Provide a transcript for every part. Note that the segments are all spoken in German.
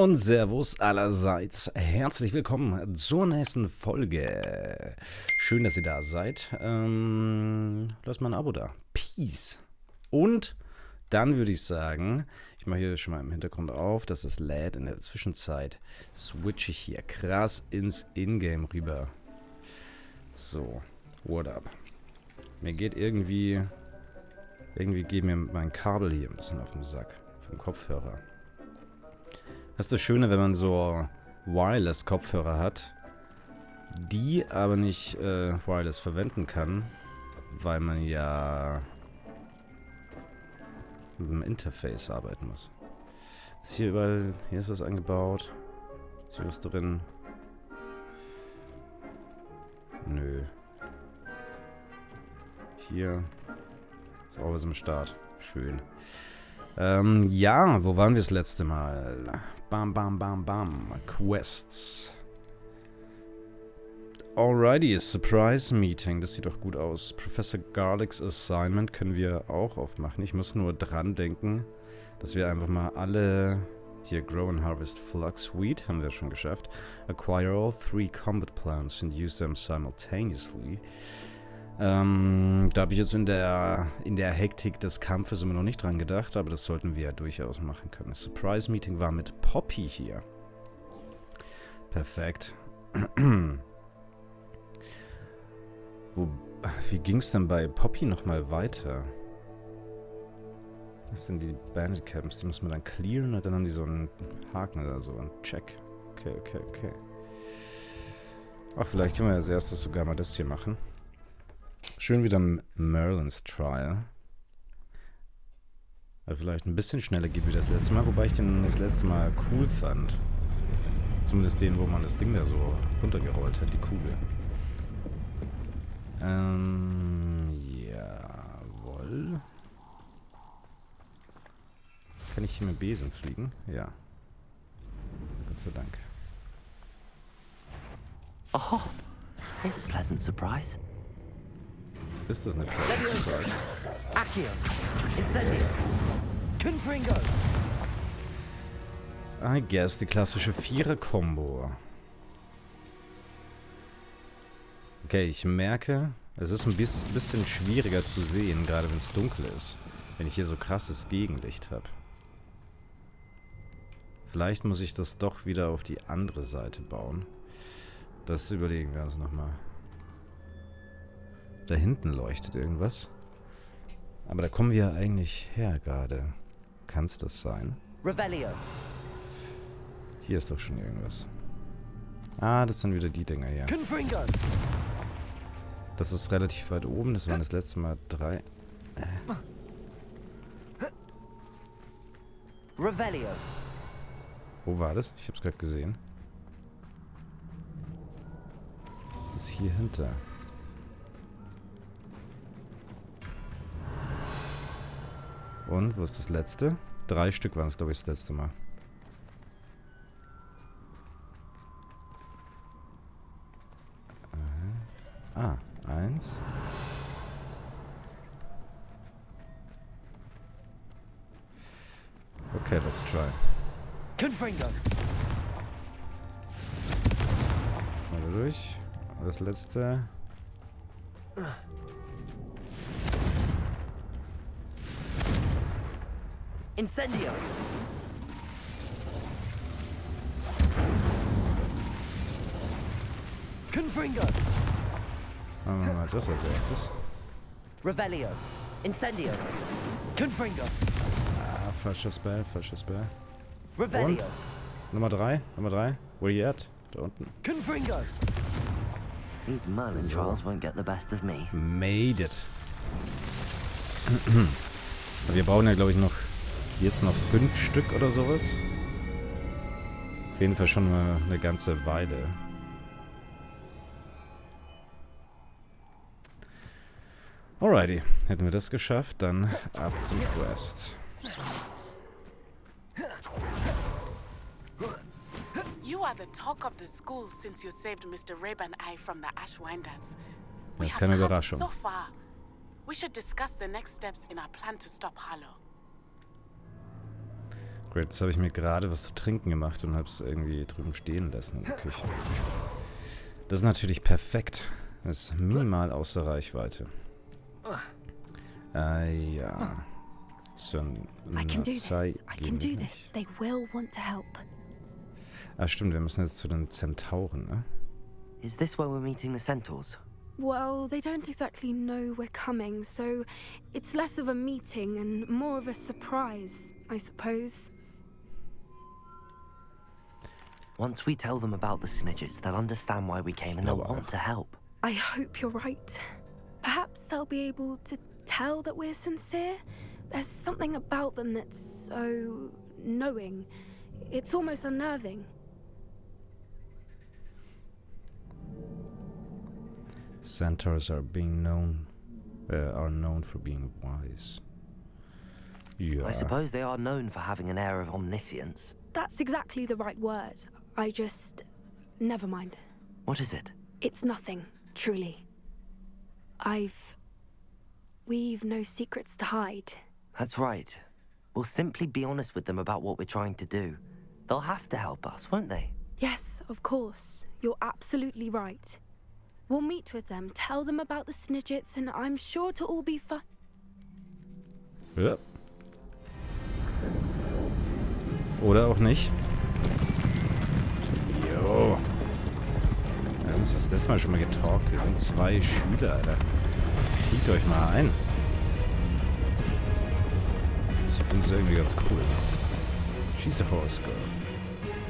Und Servus allerseits. Herzlich willkommen zur nächsten Folge. Schön, dass ihr da seid. Lasst mal ein Abo da. Peace. Und dann würde ich sagen, ich mache hier schon mal im Hintergrund auf, dass es lädt. In der Zwischenzeit switche ich hier krass ins Ingame rüber. So, what up? Mir geht irgendwie geht mir mein Kabel hier ein bisschen auf den Sack vom Kopfhörer. Das ist das Schöne, wenn man so Wireless-Kopfhörer hat, die aber nicht Wireless verwenden kann, weil man ja mit dem Interface arbeiten muss. Ist hier überall, hier ist was eingebaut. Ist hier was drin? Nö. Hier ist auch was im Start. Schön. Ja, wo waren wir das letzte Mal? Bam, bam, bam, bam. Quests. Alrighty, Surprise Meeting. Das sieht doch gut aus. Professor Garlic's Assignment können wir auch aufmachen. Ich muss nur dran denken, dass wir einfach mal alle... Hier, Grow and Harvest Flux Wheat haben wir schon geschafft. Acquire all 3 combat plants and use them simultaneously. Da habe ich jetzt in der Hektik des Kampfes immer noch nicht dran gedacht, aber das sollten wir ja durchaus machen können. Das Surprise Meeting war mit Poppy hier. Perfekt. Wie ging es denn bei Poppy nochmal weiter? Was sind die Bandit Camps? Die muss man dann clearen und dann haben die so einen Haken oder so, einen Check. Okay. Ach, vielleicht können wir als erstes sogar mal das hier machen. Schön wieder Merlin's Trial. Weil vielleicht ein bisschen schneller geht wie das letzte Mal, wobei ich den das letzte Mal cool fand. Zumindest den, wo man das Ding da so runtergerollt hat, die Kugel. Jawohl. Kann ich hier mit Besen fliegen? Ja. Gott sei Dank. Oh, it's a pleasant surprise. Ist das eine Pleasant Surprise? I guess die klassische Vierer-Kombo. Okay, ich merke, es ist ein bisschen schwieriger zu sehen, gerade wenn es dunkel ist. Wenn ich hier so krasses Gegenlicht habe. Vielleicht muss ich das doch wieder auf die andere Seite bauen. Das überlegen wir uns nochmal. Da hinten leuchtet irgendwas. Aber da kommen wir eigentlich her gerade. Kann es das sein? Revelio. Hier ist doch schon irgendwas. Ah, das sind wieder die Dinger hier. Das ist relativ weit oben. Das waren das letzte Mal 3. Revelio. Wo war das? Ich hab's gerade gesehen. Das ist hier hinter. Und, wo ist das letzte? 3 Stück waren es, glaube ich, das letzte Mal. Ah, 1. Okay, let's try. Mal durch. Das letzte. Incendio. Confringo. Machen wir mal das als erstes. Revelio. Incendio. Confringo. Ah, falscher Spell. Revelio. Und? Nummer 3. Where you at? Da unten. Confringo. These Merlin trials won't get the best of me. Made it. Wir brauchen ja, glaube ich, jetzt noch 5 Stück oder sowas. Auf jeden Fall schon mal eine ganze Weile. Alrighty. Hätten wir das geschafft, dann ab zum Quest. You are the talk of the school since you saved Mr. Rabe and I from the Ashwinders. Das ist keine Überraschung. So far. We should discuss the next steps in our plan to stop Harlow. Great, jetzt habe ich mir gerade was zu trinken gemacht und habe es irgendwie drüben stehen lassen in der Küche. Das ist natürlich perfekt. Das ist minimal außer Reichweite. Ja. I can do this. I can do this. They will want to help. Ah, stimmt, wir müssen jetzt zu den Zentauren, ne? Is this where we're meeting the centaurs? Well, they don't exactly know we're coming, so it's less of a meeting and more of a surprise, I suppose. Once we tell them about the snidgets, they'll understand why we came and they'll want to help. I hope you're right. Perhaps they'll be able to tell that we're sincere. There's something about them that's so knowing. It's almost unnerving. Centaurs are known for being wise. Yeah. I suppose they are known for having an air of omniscience. That's exactly the right word. Never mind. What is it? It's nothing, truly. We've no secrets to hide. That's right. We'll simply be honest with them about what we're trying to do. They'll have to help us, won't they? Yes, of course. You're absolutely right. We'll meet with them, tell them about the snidgets, and I'm sure it'll all be fun. Ja. Oder auch nicht. Jo. Wir haben uns das letzte Mal schon mal getalkt. Wir sind 2 Schüler, Alter. Kriegt euch mal ein. Ich finde es irgendwie ganz cool. She's a horse girl.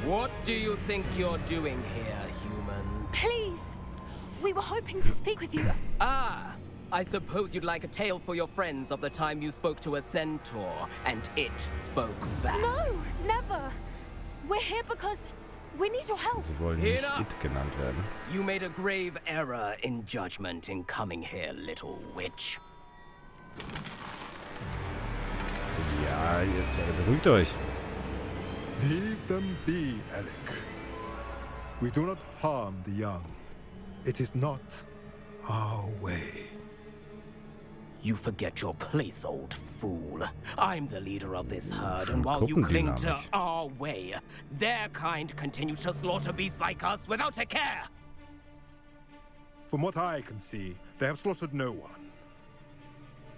What do you think you're doing here, humans? Please! We were hoping to speak with you. Ah, I suppose you'd like a tale for your friends of the time you spoke to a centaur and it spoke back. No, never. We're here because we need your help. Sie wollen nicht It genannt werden. You made a grave error in judgment in coming here, little witch. Ja, jetzt beruhigt euch. Leave them be, Alec. We do not harm the young. It is not our way. You forget your place, old fool. I'm the leader of this herd, and while you cling to our way, their kind continue to slaughter beasts like us without a care. From what I can see, they have slaughtered no one.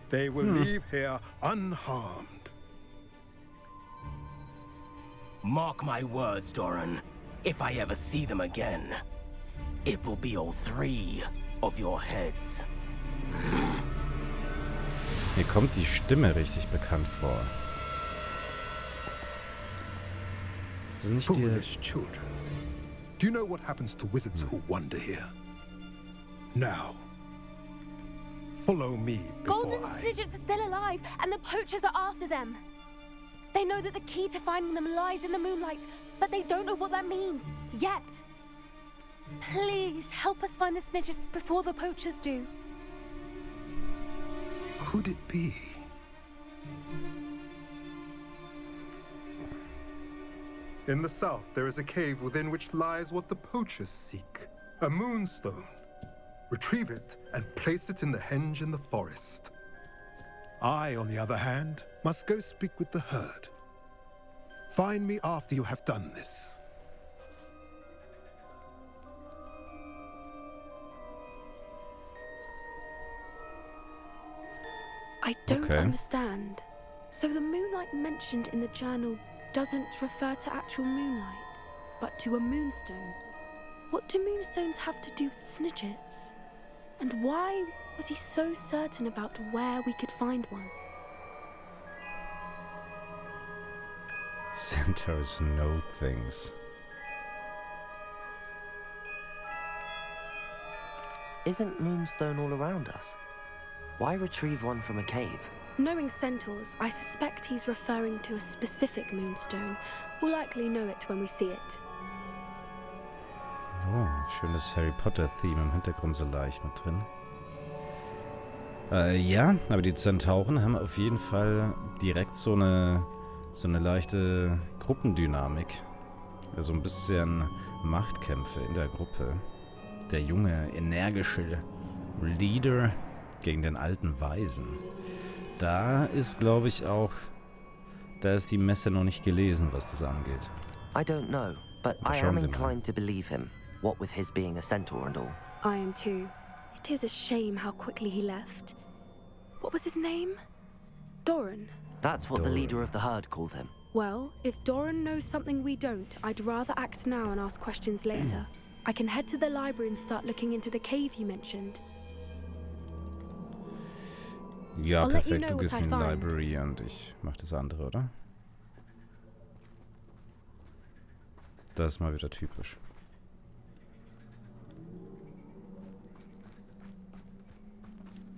They will leave here unharmed. Mark my words, Doran. If I ever see them again, it will be all 3 of your heads. Mir kommt die Stimme richtig bekannt vor. Ist das nicht die... Foolish children. Do you know what happens to wizards who wander here? Now, follow me before Golden I... snidgets are still alive, and the poachers are after them. They know that the key to finding them lies in the moonlight, but they don't know what that means, yet. Please, help us find the snidgets before the poachers do. Could it be? In the south, there is a cave within which lies what the poachers seek. A moonstone. Retrieve it and place it in the henge in the forest. I, on the other hand, must go speak with the herd. Find me after you have done this. I don't understand. So the moonlight mentioned in the journal doesn't refer to actual moonlight, but to a moonstone. What do moonstones have to do with snidgets? And why was he so certain about where we could find one? Centaurs know things. Isn't moonstone all around us? Why retrieve one from a cave? Knowing centaurs, I suspect he's referring to a specific moonstone. We'll likely know it when we see it. Oh, schönes Harry Potter-Theme im Hintergrund so leicht mit drin. Ja, aber die Zentauren haben auf jeden Fall direkt so eine leichte Gruppendynamik. Also ein bisschen Machtkämpfe in der Gruppe. Der junge, energische Leader gegen den alten Weisen. Da ist, glaube ich, auch Da ist die Messe noch nicht gelesen, was das angeht. I don't know, but I am inclined to believe him, what with his being a centaur and all. I am too. It is a shame how quickly he left. What was his name? Doran. That's what the leader of the herd called him. Well, if Doran knows something we don't, I'd rather act now and ask questions later. I can head to the library and start looking into the cave you mentioned. Ja, perfekt. Du gehst in die Library und ich mach das andere, oder? Das ist mal wieder typisch.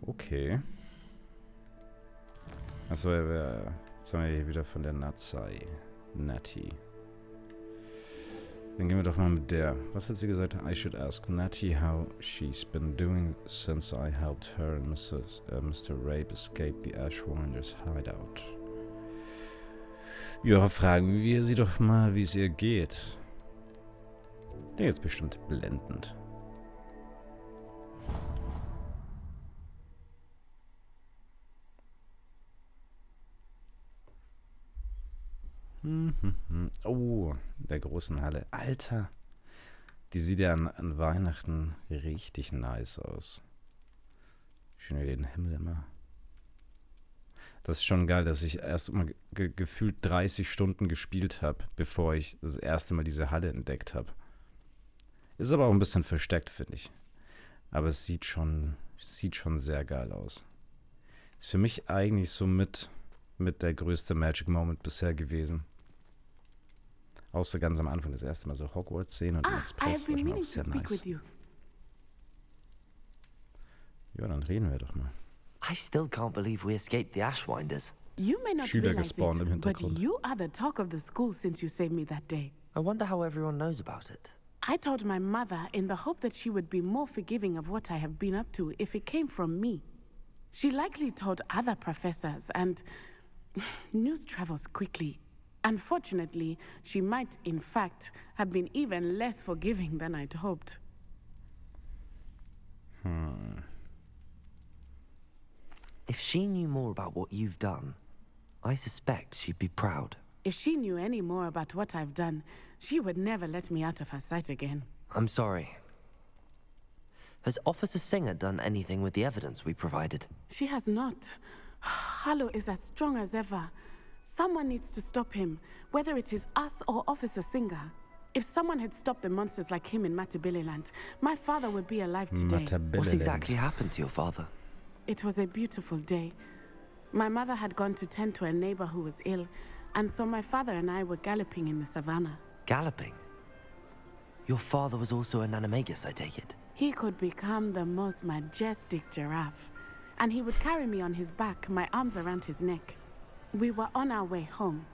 Okay. Achso, jetzt haben wir hier wieder von der Natsai. Natty. Dann gehen wir doch mal mit der. Was hat sie gesagt? I should ask Natty how she's been doing since I helped her and Mr. Rape escape the Ashwinders hideout. Ja, fragen wir sie doch mal, wie es ihr geht. Der jetzt bestimmt blendend. Oh, der großen Halle. Alter, die sieht ja an Weihnachten richtig nice aus. Schön wie den Himmel immer. Das ist schon geil, dass ich erst mal gefühlt 30 Stunden gespielt habe, bevor ich das erste Mal diese Halle entdeckt habe. Ist aber auch ein bisschen versteckt, finde ich. Aber es sieht schon sehr geil aus. Ist für mich eigentlich so mit der größte Magic Moment bisher gewesen. Außer ganz am Anfang, das erste Mal so Hogwarts sehen und Spaß war schon auch sehr nice. Ja, dann reden wir doch mal. I still can't believe we escaped the Ashwinders. You may not Schüler realize gespawnt im it, but Hintergrund. you are the talk of the school since you saved me that day. I wonder how everyone knows about it. I told my mother in the hope that she would be more forgiving of what I have been up to if it came from me. She likely told other professors, and news travels quickly. Unfortunately, she might, in fact, have been even less forgiving than I'd hoped. If she knew more about what you've done, I suspect she'd be proud. If she knew any more about what I've done, she would never let me out of her sight again. I'm sorry. Has Officer Singer done anything with the evidence we provided? She has not. Harlow is as strong as ever. Someone needs to stop him, whether it is us or Officer Singer. If someone had stopped the monsters like him in Matabeleland, my father would be alive today. What exactly happened to your father? It was a beautiful day. My mother had gone to tend to a neighbor who was ill, and so my father and I were galloping in the savannah. Galloping? Your father was also an animagus, I take it? He could become the most majestic giraffe, and he would carry me on his back, my arms around his neck. We were on our way home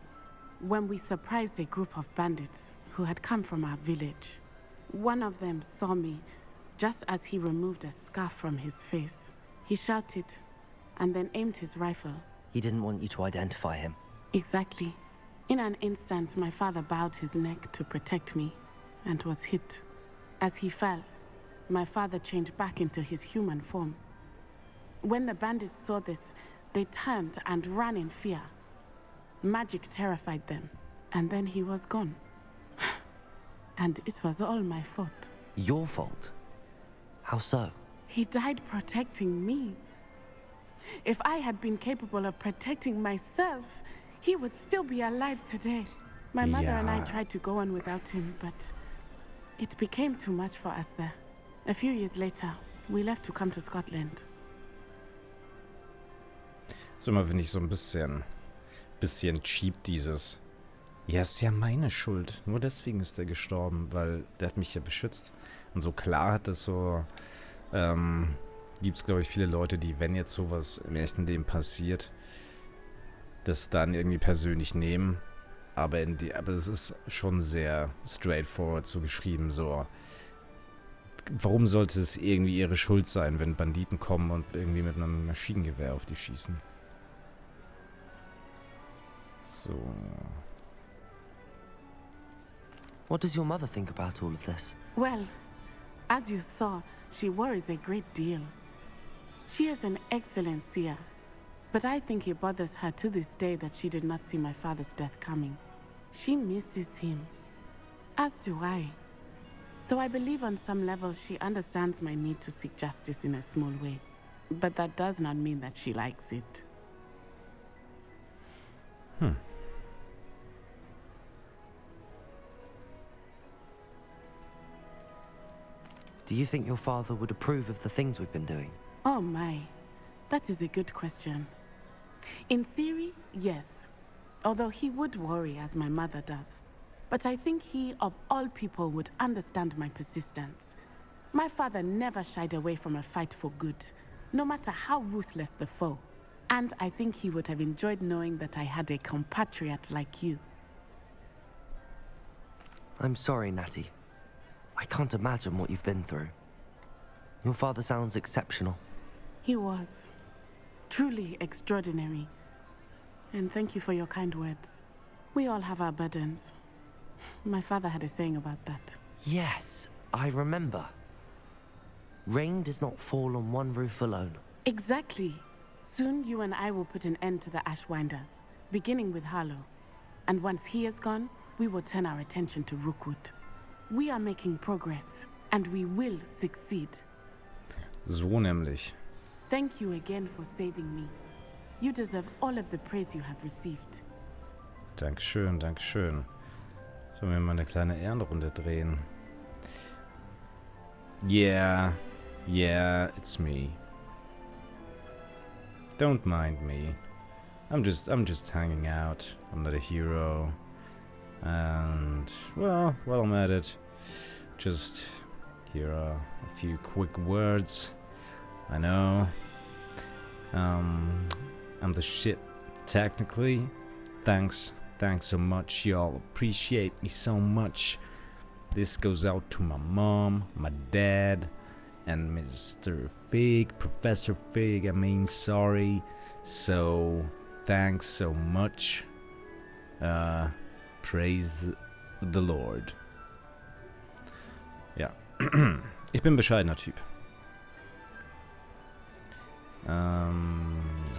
when we surprised a group of bandits who had come from our village. One of them saw me just as he removed a scarf from his face. He shouted and then aimed his rifle. He didn't want you to identify him. Exactly. In an instant, my father bowed his neck to protect me and was hit. As he fell, my father changed back into his human form. When the bandits saw this, they turned and ran in fear. Magic terrified them, and then he was gone. And it was all my fault. Your fault? How so? He died protecting me. If I had been capable of protecting myself, he would still be alive today. My mother and I tried to go on without him, but it became too much for us there. A few years later, we left to come to Scotland. So, immer finde ich so ein bisschen cheap dieses. Ja, ist ja meine Schuld. Nur deswegen ist er gestorben, weil der hat mich ja beschützt. Und so klar hat das so, gibt es, glaube ich, viele Leute, die, wenn jetzt sowas im echten Leben passiert, das dann irgendwie persönlich nehmen. Aber es ist schon sehr straightforward so geschrieben, so. Warum sollte es irgendwie ihre Schuld sein, wenn Banditen kommen und irgendwie mit einem Maschinengewehr auf die schießen? So. What does your mother think about all of this? Well, as you saw, she worries a great deal. She is an excellent seer. But I think it bothers her to this day that she did not see my father's death coming. She misses him, as do I. So I believe on some level she understands my need to seek justice in a small way. But that does not mean that she likes it. Do you think your father would approve of the things we've been doing? Oh my, that is a good question. In theory, yes. Although he would worry as my mother does. But I think he, of all people, would understand my persistence. My father never shied away from a fight for good, no matter how ruthless the foe. And I think he would have enjoyed knowing that I had a compatriot like you. I'm sorry, Natty. I can't imagine what you've been through. Your father sounds exceptional. He was. Truly extraordinary. And thank you for your kind words. We all have our burdens. My father had a saying about that. Yes, I remember. Rain does not fall on one roof alone. Exactly. Soon you and I will put an end to the Ashwinders, beginning with Harlow. And once he is gone, we will turn our attention to Rookwood. We are making progress, and we will succeed. So nämlich. Thank you again for saving me. You deserve all of the praise you have received. Dankeschön, Dankeschön. Sollen wir mal eine kleine Ehrenrunde drehen? Yeah, it's me. Don't mind me. I'm just hanging out. I'm not a hero. And well, while I'm at it, just here are a few quick words. I know. I'm the shit, technically. Thanks so much, y'all. Appreciate me so much. This goes out to my mom, my dad, and Mr. Fig, Professor Fig. I mean, sorry. So, thanks so much. Praise the Lord. Ja. Ich bin ein bescheidener Typ.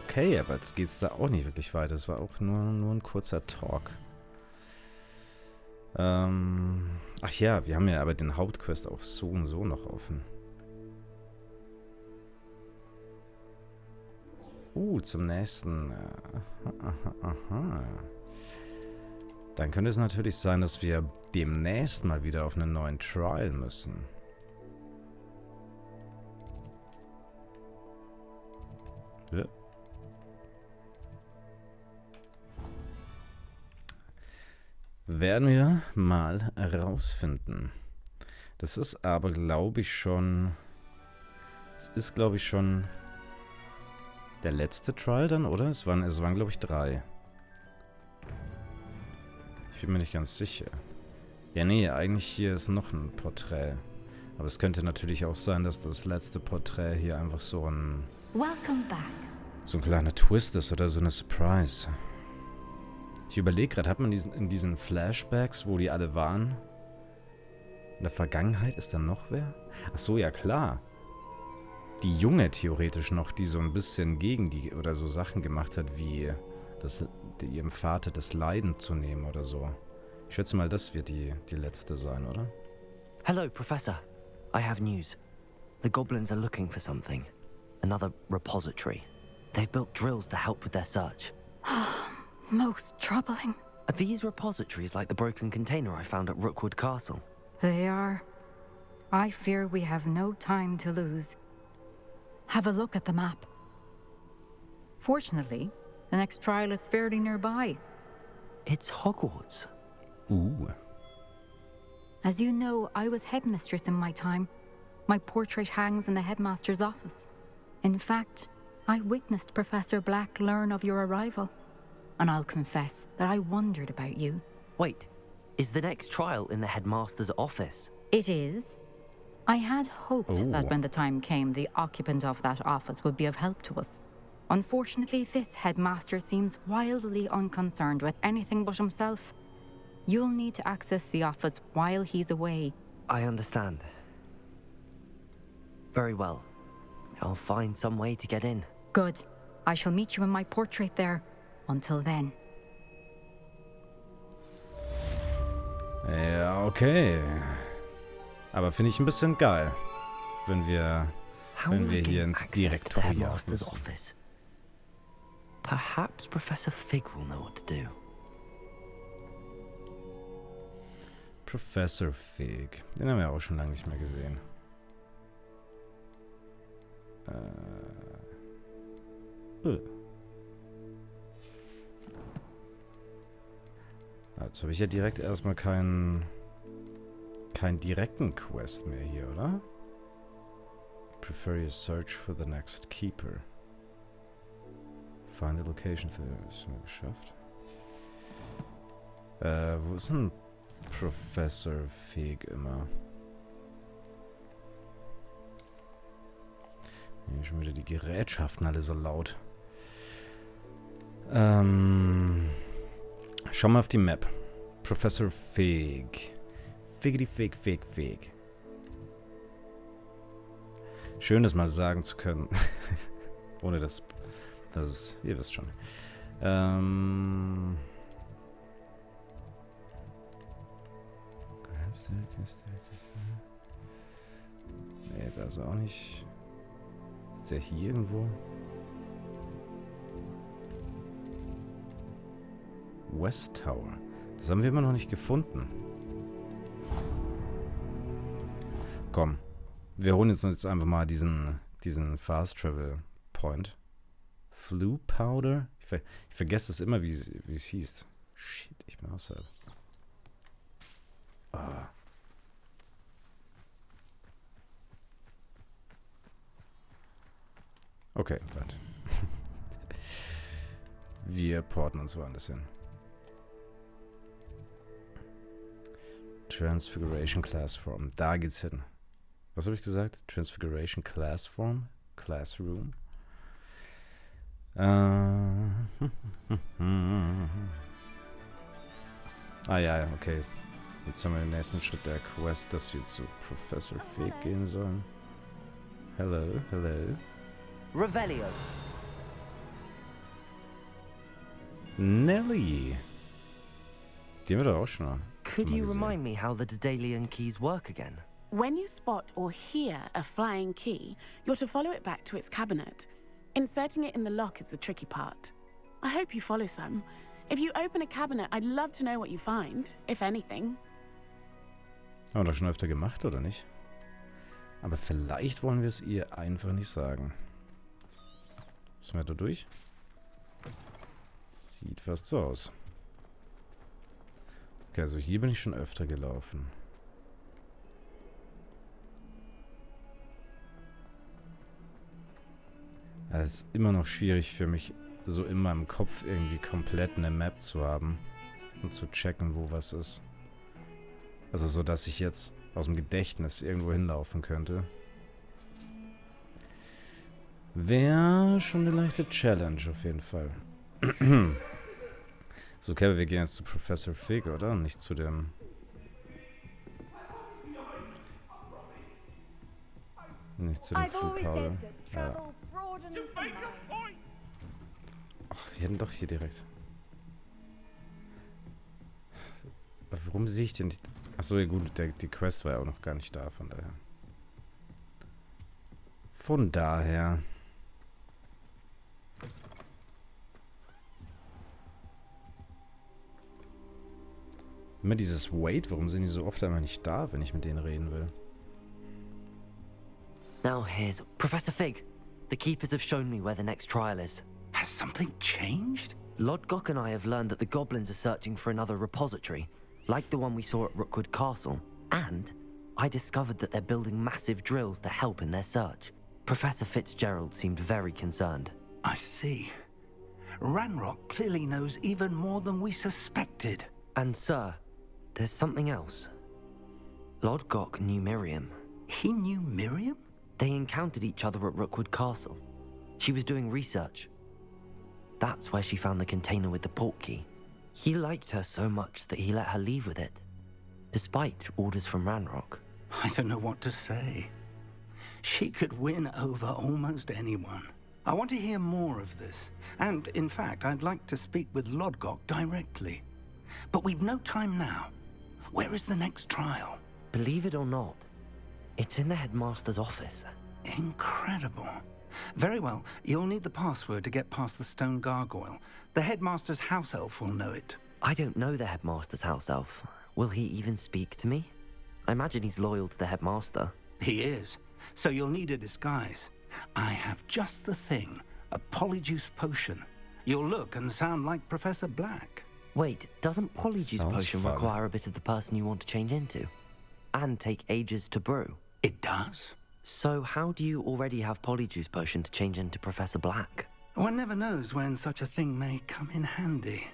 Okay, aber jetzt geht's da auch nicht wirklich weiter. Das war auch nur ein kurzer Talk. Ach ja, wir haben ja aber den Hauptquest auch so und so noch offen. Zum nächsten. Aha. Dann könnte es natürlich sein, dass wir demnächst mal wieder auf einen neuen Trial müssen. Ja. Werden wir mal herausfinden. Das ist aber, glaube ich, schon... Es ist, glaube ich, schon der letzte Trial dann, oder? Es waren glaube ich, 3. Ich bin mir nicht ganz sicher. Ja, nee, eigentlich hier ist noch ein Porträt. Aber es könnte natürlich auch sein, dass das letzte Porträt hier einfach so ein... So ein kleiner Twist ist oder so eine Surprise. Ich überlege gerade, hat man in diesen Flashbacks, wo die alle waren, in der Vergangenheit, ist da noch wer? Ach so, ja klar. Die Junge theoretisch noch, die so ein bisschen gegen die oder so Sachen gemacht hat, wie ihrem Vater das Leiden zu nehmen oder so. Ich schätze mal, das wird die letzte sein, oder? Hello, Professor. I have news. The goblins are looking for something. Another repository. They've built drills to help with their search. Most troubling. Are these repositories like the broken container I found at Rookwood Castle? They are. I fear we have no time to lose. Have a look at the map. Fortunately, the next trial is fairly nearby. It's Hogwarts. Ooh. As you know, I was headmistress in my time. My portrait hangs in the headmaster's office. In fact, I witnessed Professor Black learn of your arrival. And I'll confess that I wondered about you. Wait, is the next trial in the headmaster's office? It is. I had hoped that when the time came, the occupant of that office would be of help to us. Unfortunately, this headmaster seems wildly unconcerned with anything but himself. You'll need to access the office while he's away. I understand. Very well. I'll find some way to get in. Good. I shall meet you in my portrait there. Until then. Ja, okay. Aber finde ich ein bisschen geil, wenn wir hier ins Direktoriat müssen. Perhaps Professor Fig will know what to do. Professor Fig. Den haben wir auch schon lange nicht mehr gesehen. Jetzt habe ich ja direkt erstmal keinen direkten Quest mehr hier, oder? Prefer your search for the next keeper. Find the location. Das haben wir geschafft. Wo ist denn Professor Fig immer? Hier schon wieder die Gerätschaften alle so laut. Schau mal auf die Map. Professor Fig. Figgity Fig, Fig, Fig. Schön, das mal sagen zu können. Ohne dass es... Ihr wisst schon. Nee, da ist er auch nicht. Ist er hier irgendwo? West Tower. Das haben wir immer noch nicht gefunden. Komm. Wir holen uns jetzt einfach mal diesen Fast Travel Point. Flu Powder? Ich vergesse es immer, wie es hieß. Shit, ich bin außerhalb. Ah. Okay, warte. Wir porten uns woanders hin. Transfiguration Classroom. Da geht's hin. Was habe ich gesagt? Transfiguration Classroom? Classroom? Ah ja, okay. Jetzt haben wir den nächsten Schritt der Quest, dass wir zu Professor Fig gehen sollen. Hello, hello. Revelio. Nelly. Die haben wir doch auch schon mal. Could you remind me how the Daedalian keys work again? When you spot or hear a flying key, you're to follow it back to its cabinet. Inserting it in the lock is the tricky part. I hope you follow some. If you open a cabinet, I'd love to know what you find, if anything. Haben wir doch schon öfter gemacht, oder nicht? Aber vielleicht wollen wir es ihr einfach nicht sagen. Müssen wir da durch? Sieht fast so aus. Okay, also hier bin ich schon öfter gelaufen. Es ist immer noch schwierig für mich, so in meinem Kopf irgendwie komplett eine Map zu haben und zu checken, wo was ist. Also so, dass ich jetzt aus dem Gedächtnis irgendwo hinlaufen könnte. Wäre schon eine leichte Challenge auf jeden Fall. So, okay, wir gehen jetzt zu Professor Fig, oder? Und nicht zu dem... Nicht zu dem Flughafen. Ja. Ach, wir hätten doch hier direkt... Warum sehe ich denn nicht... Achso, ja gut, die Quest war ja auch noch gar nicht da, von daher. Von daher... Immer dieses Wait, warum sind die so oft einmal nicht da, wenn ich mit denen reden will? Now here's Professor Fig. The keepers have shown me where the next trial is. Has something changed? Lodgok and I have learned that the goblins are searching for another repository, like the one we saw at Rookwood Castle. And I discovered that they're building massive drills to help in their search. Professor Fitzgerald seemed very concerned. I see. Ranrock clearly knows even more than we suspected. And sir, there's something else. Lodgok knew Miriam. He knew Miriam? They encountered each other at Rookwood Castle. She was doing research. That's where she found the container with the port key. He liked her so much that he let her leave with it, despite orders from Ranrock. I don't know what to say. She could win over almost anyone. I want to hear more of this. And, in fact, I'd like to speak with Lodgok directly. But we've no time now. Where is the next trial? Believe it or not, it's in the headmaster's office. Incredible. Very well. You'll need the password to get past the stone gargoyle. The headmaster's house elf will know it. I don't know the headmaster's house elf. Will he even speak to me? I imagine he's loyal to the headmaster. He is. So you'll need a disguise. I have just the thing. A polyjuice potion. You'll look and sound like Professor Black. Wait, doesn't polyjuice Sounds potion fun. require a bit of the person you want to change into? And take ages to brew? It does? So how do you already have polyjuice potion to change into Professor Black? One never knows when such a thing may come in handy.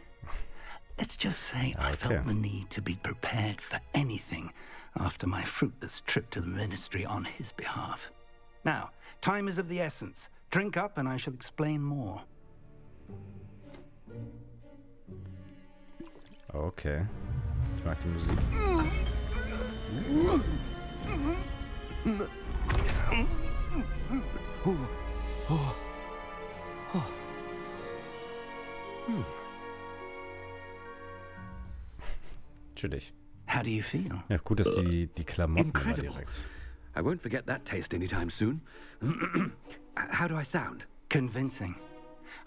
Let's just say I felt the need to be prepared for anything after my fruitless trip to the ministry on his behalf. Now, time is of the essence. Drink up and I shall explain more. Okay. Ich mag die Musik. Natürlich. How do you feel? Ja, gut, dass die Klamotten immer Incredible. direkt. I won't forget that taste anytime soon. How do I sound? Convincing.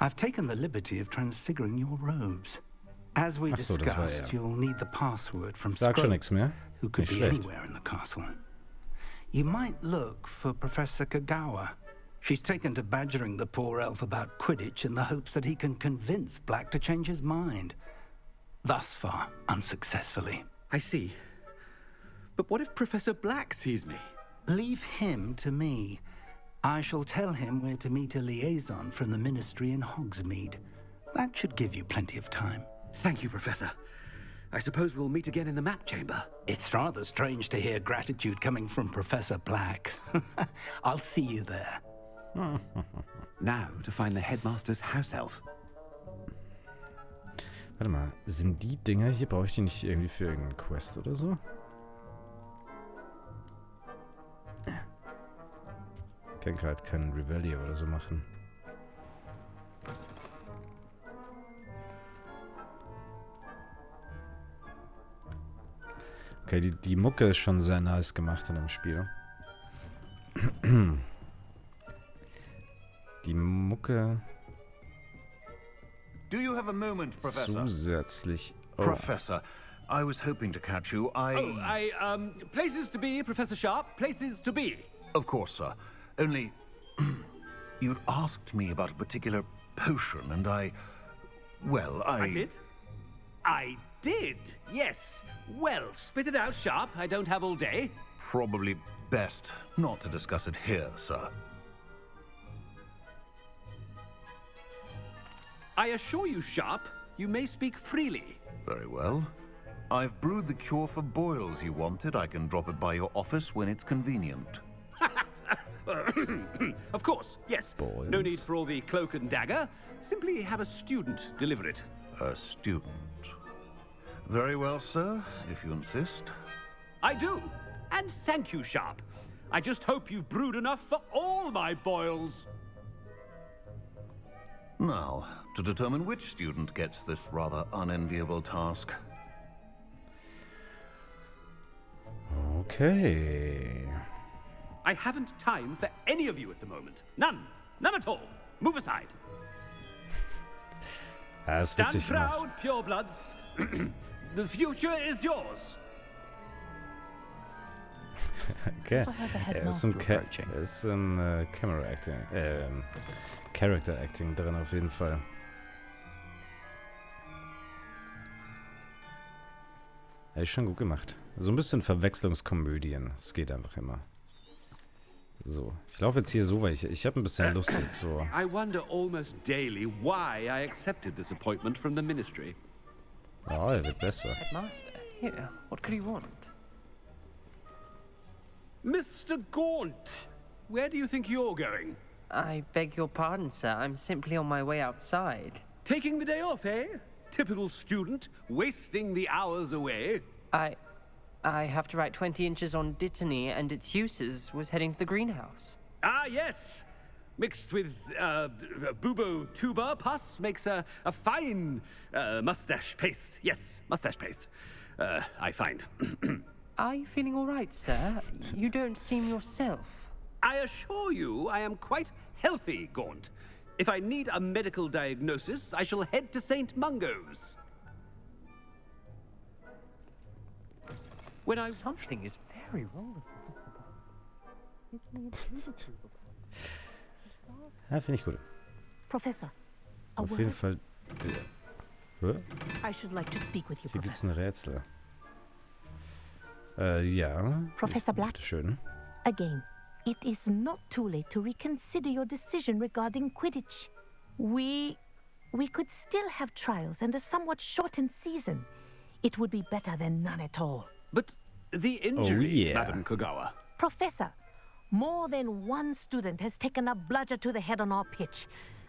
I've taken the liberty of transfiguring your robes. As we Ach so, das war discussed, er. you'll need the password from Sag schon Scrooge, nichts mehr. who could Nicht be schlecht. anywhere in the castle. You might look for Professor Kagawa. She's taken to badgering the poor elf about Quidditch in the hopes that he can convince Black to change his mind. Thus far, unsuccessfully. I see. But what if Professor Black sees me? Leave him to me. I shall tell him where to meet a liaison from the ministry in Hogsmeade. That should give you plenty of time. Thank you, Professor. I suppose we'll meet again in the map chamber. It's rather strange to hear gratitude coming from Professor Black. I'll see you there. Now to find the headmaster's house elf. Warte mal, sind die Dinger hier, brauche ich die nicht irgendwie für irgendeinen Quest oder so? Ich kann gerade keinen Revelio oder so machen. Okay, die Mucke ist schon sehr nice gemacht in dem Spiel. Die Mucke Do you have a moment, Professor? zusätzlich... Oh, Professor, I was hoping to catch you. Places to be, Professor Sharp. Places to be. Of course, sir. Only, you'd asked me about a particular potion, and I I did, yes. Well, spit it out, Sharp. I don't have all day. Probably best not to discuss it here, sir. I assure you, Sharp, you may speak freely. Very well. I've brewed the cure for boils you wanted. I can drop it by your office when it's convenient. Of course, yes. Boils. No need for all the cloak and dagger. Simply have a student deliver it. A student. Very well, sir, if you insist. I do. And thank you, Sharp. I just hope you've brewed enough for all my boils. Now, to determine which student gets this rather unenviable task. okay. I haven't time for any of you at the moment. None. None at all. Move aside. Ja, ist Stand witzig gemacht. proud, purebloods. The future is yours. Okay. Also have the Er ist im, headmaster approaching. Camera Acting, Character Acting drin auf jeden Fall. Er ist schon gut gemacht. So ein bisschen Verwechslungskomödien. Es geht einfach immer. So, ich laufe jetzt hier so, weil ich habe ein bisschen Lust jetzt so. I wonder almost daily why I accepted this appointment from the ministry. Ja, er wird besser. Headmaster, here, what could you want? Mr. Gaunt, where do you think you're going? I beg your pardon, sir. I'm simply on my way outside. Taking the day off, eh? Typical student, wasting the hours away. I have to write 20 inches on Dittany and its uses. Was heading to the greenhouse. Ah, yes. Mixed with bubo tuber pus makes a fine mustache paste. Yes, mustache paste. I find. Are you feeling all right, sir? You don't seem yourself. I assure you I am quite healthy, Gaunt. If I need a medical diagnosis, I shall head to St. Mungo's. Something is very wrong. Ja, finde ich gut. Professor, Auf jeden Fall. I should like to speak with you, Hier gibt es Professor. ein Rätsel. Ja. Professor Black. Bitteschön. Again, it is not too late to reconsider your decision regarding Quidditch. We could still have trials and a somewhat shortened season. It would be better than none at all. But the injury, yeah. Madam Kogawa. Professor, more than one student has taken a bludger to the head on our pitch.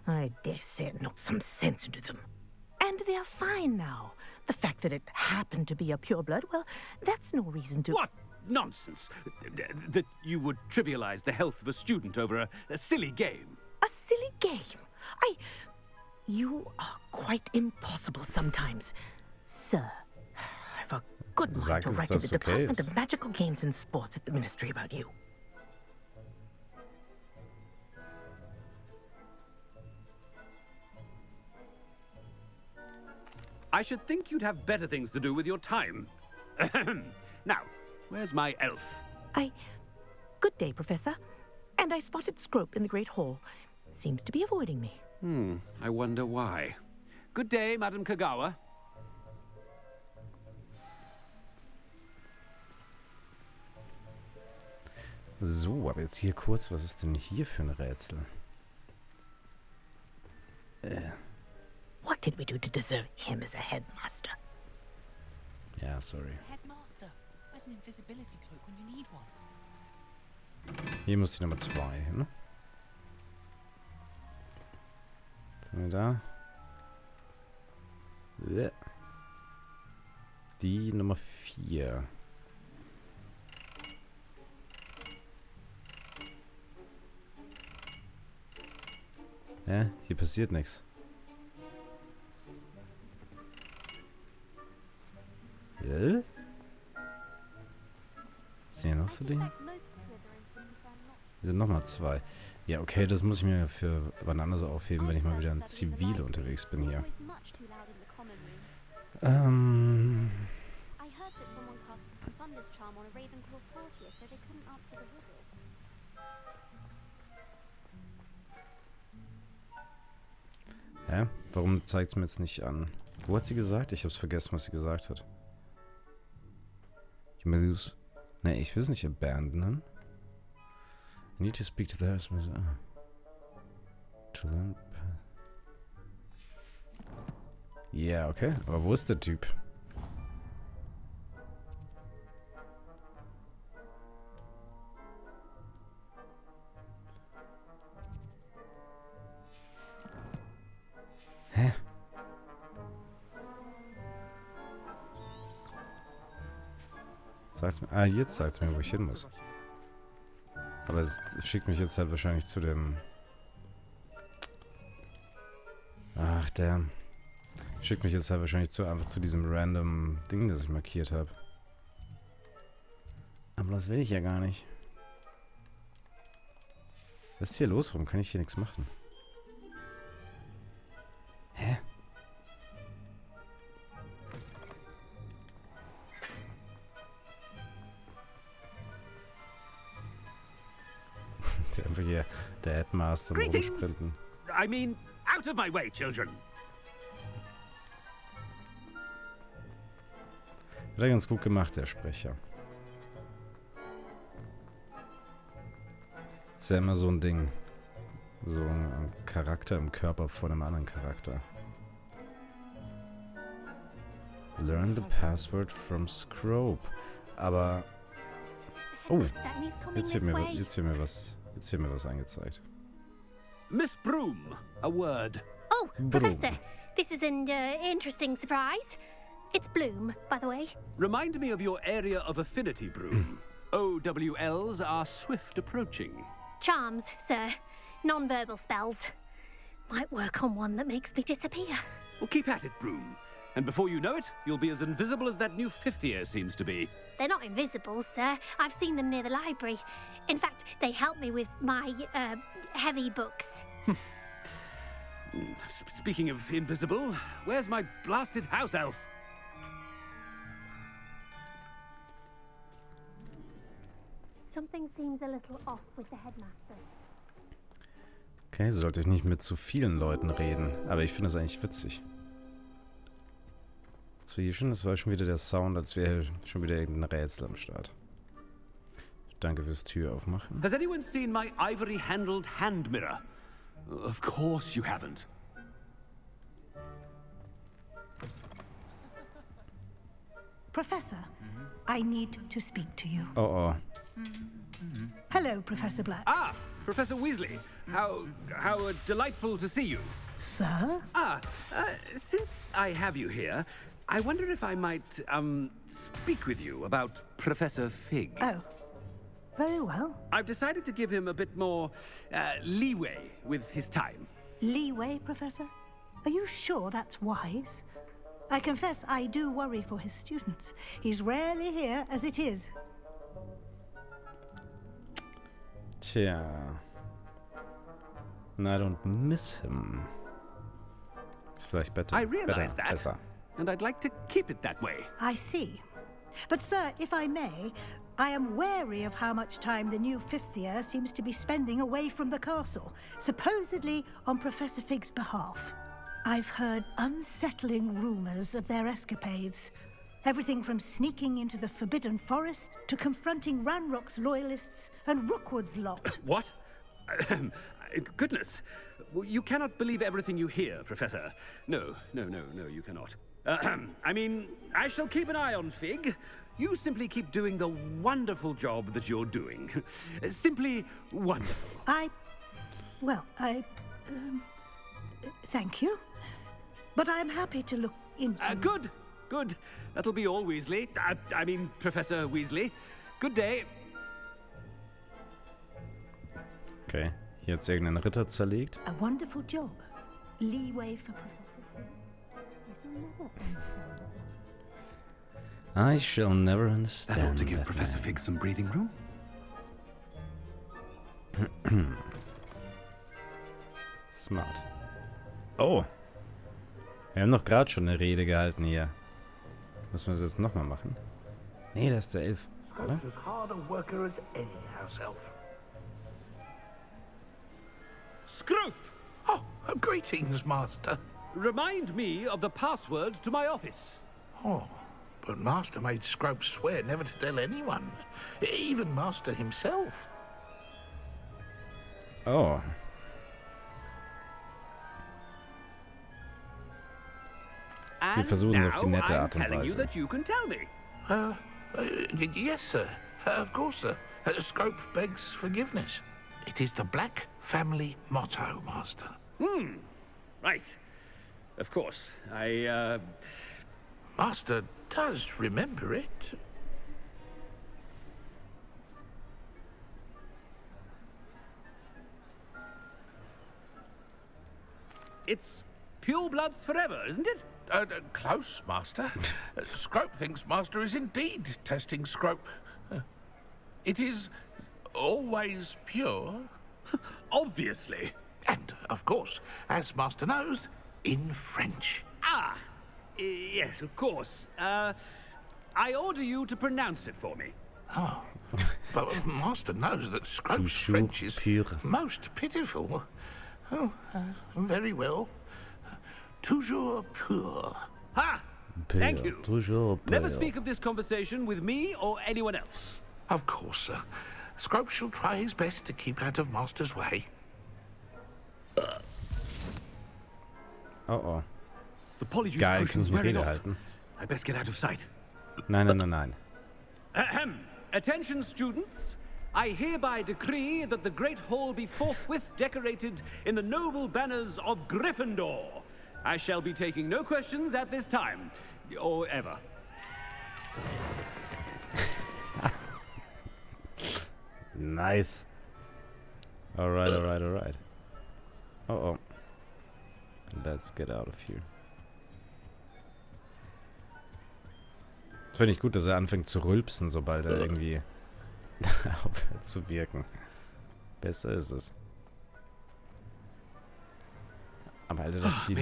I dare say it knocked some sense into them. And they're fine now. The fact that it happened to be a pureblood, well, that's no reason to... What nonsense! That you would trivialize the health of a student over a silly game. A silly game? You are quite impossible sometimes. Sir, I've a good mind to write to the Department of Magical Games and Sports at the Ministry about you. I should think you'd have better things to do with your time. Now, where's my elf? Good day, Professor. And I spotted Scrope in the Great Hall. Seems to be avoiding me. I wonder why. Good day, Madam Kogawa. So, aber jetzt hier kurz, was ist denn hier für ein Rätsel? What did we do to deserve him as a headmaster? Ja, sorry. Headmaster, where's an invisibility cloak when you need one? Hier muss die Nummer 2 hin, ne? Sind wir da? Ja. Die Nummer 4. Ja, hier passiert nichts. Ja? Sind hier noch so Dinge? Hier sind nochmal 2. Ja, okay, das muss ich mir für wann anders aufheben, wenn ich mal wieder in Zivile unterwegs bin hier. Hä? Warum zeigt es mir jetzt nicht an? Wo hat sie gesagt? Ich hab's vergessen, was sie gesagt hat. Ich will es nicht abandonen. I need to speak to the husband. To them. Ja, okay. Aber wo ist der Typ? Hä? Sagt's mir. Ah, jetzt sagt's mir, wo ich hin muss. Aber es schickt mich jetzt halt wahrscheinlich zu dem... Ach, der... Schickt mich jetzt halt wahrscheinlich einfach zu diesem random Ding, das ich markiert habe. Aber das will ich ja gar nicht. Was ist hier los? Warum kann ich hier nichts machen? Hä? Einfach hier der Headmaster und rumsprinten. I mean, out of my way, children. Hat er ganz gut gemacht, der Sprecher. Ist ja immer so ein Ding. So ein Charakter im Körper von einem anderen Charakter. Learn the password from Scrope. Aber... Oh, jetzt wird mir was angezeigt. Miss Broom, a word. Oh, Professor, this is an interesting surprise. It's Bloom, by the way. Remind me of your area of affinity, Broom. OWLs are swift approaching. Charms, sir. Non-verbal spells. Might work on one that makes me disappear. Well, keep at it, Broom. And before you know it, you'll be as invisible as that new 5th year seems to be. They're not invisible, sir. I've seen them near the library. In fact, they help me with my, heavy books. Speaking of invisible, where's my blasted house elf? Something seems a little off with the headmaster. Okay, sollte ich nicht mit zu vielen Leuten reden. Aber ich finde das eigentlich witzig. Was war hier schon? Das war schon wieder der Sound, als wäre schon wieder irgendein Rätsel am Start. Danke fürs Tür aufmachen. Has anyone seen my ivory-handled hand mirror? Of course you haven't. Professor, I need to speak to you. Oh, oh. Hello, Professor Black. Ah, Professor Weasley. How delightful to see you. Sir? Since I have you here, I wonder if I might, speak with you about Professor Fig. Oh, very well. I've decided to give him a bit more, leeway with his time. Leeway, Professor? Are you sure that's wise? I confess I do worry for his students. He's rarely here as it is. Tja. I don't miss him. Ist vielleicht besser. I realize that, besser. and I'd like to keep it that way. I see. But, sir, if I may, I am wary of how much time the new 5th year seems to be spending away from the castle, supposedly on Professor Fig's behalf. I've heard unsettling rumors of their escapades. Everything from sneaking into the Forbidden Forest to confronting Ranrock's loyalists and Rookwood's lot. What? Goodness. You cannot believe everything you hear, Professor. No, you cannot. I mean, I shall keep an eye on Fig. You simply keep doing the wonderful job that you're doing. Simply wonderful. Thank you. But I'm happy to look into... Good. That'll be all, Weasley. I mean, Professor Weasley. Good day. Okay, hier hat's irgendeinen Ritter zerlegt. A wonderful job. Leeway for... I shall never understand. That ought to give Professor Fig some breathing room. Smart. Oh. Wir haben doch gerade schon eine Rede gehalten hier. Müssen wir das jetzt nochmal machen? Nee, das ist der Elf, oder? As hard a worker as any house elf. Scrope! Oh, greetings, Master. Remind me of the password to my office. Oh, but Master made Scrope swear never to tell anyone, even Master himself. Oh. Wir versuchen es auf die nette Art und Weise. Yes, sir. Of course, sir. Scrope begs forgiveness. It is the Black family motto, Master. Right. Of course. Master does remember it. It's pure bloods forever, isn't it? Close, Master. Scrope thinks Master is indeed testing Scrope. It is always pure. Obviously. And, of course, as Master knows, in French. Yes, of course. I order you to pronounce it for me. Oh, but Master knows that Scrope's French is most pitiful. Oh, very well. Toujours pur. Ha! Thank you. Toujours pur. Never speak of this conversation with me or anyone else. Of course, sir. Scrope shall try his best to keep out of Master's way. Oh. The polyjuice Geil, potion's kann ich wearing eine off. Rede halten. I best get out of sight. Nein. Ahem. Attention, students. I hereby decree that the Great Hall be forthwith decorated in the noble banners of Gryffindor. I shall be taking no questions at this time, or ever. Nice. Alright. Oh oh. Let's get out of here. Finde ich gut, dass er anfängt zu rülpsen, sobald er irgendwie aufhört zu wirken. Besser ist es. Aber Alter, das hier...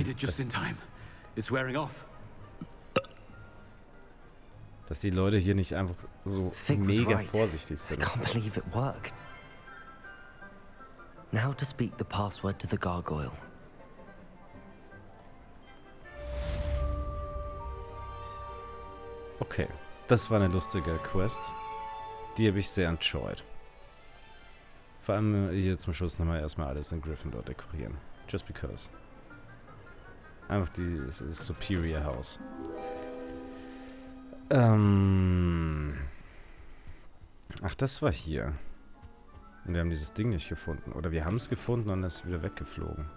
Dass die Leute hier nicht einfach so mega vorsichtig sind. I can't believe it worked. Now to speak the password to the gargoyle. Okay, das war eine lustige Quest. Die habe ich sehr enjoyed. Vor allem hier zum Schluss nochmal erstmal alles in Gryffindor dekorieren. Just because. Einfach das Superior House. Ach, das war hier. Und wir haben dieses Ding nicht gefunden. Oder wir haben es gefunden und es ist wieder weggeflogen.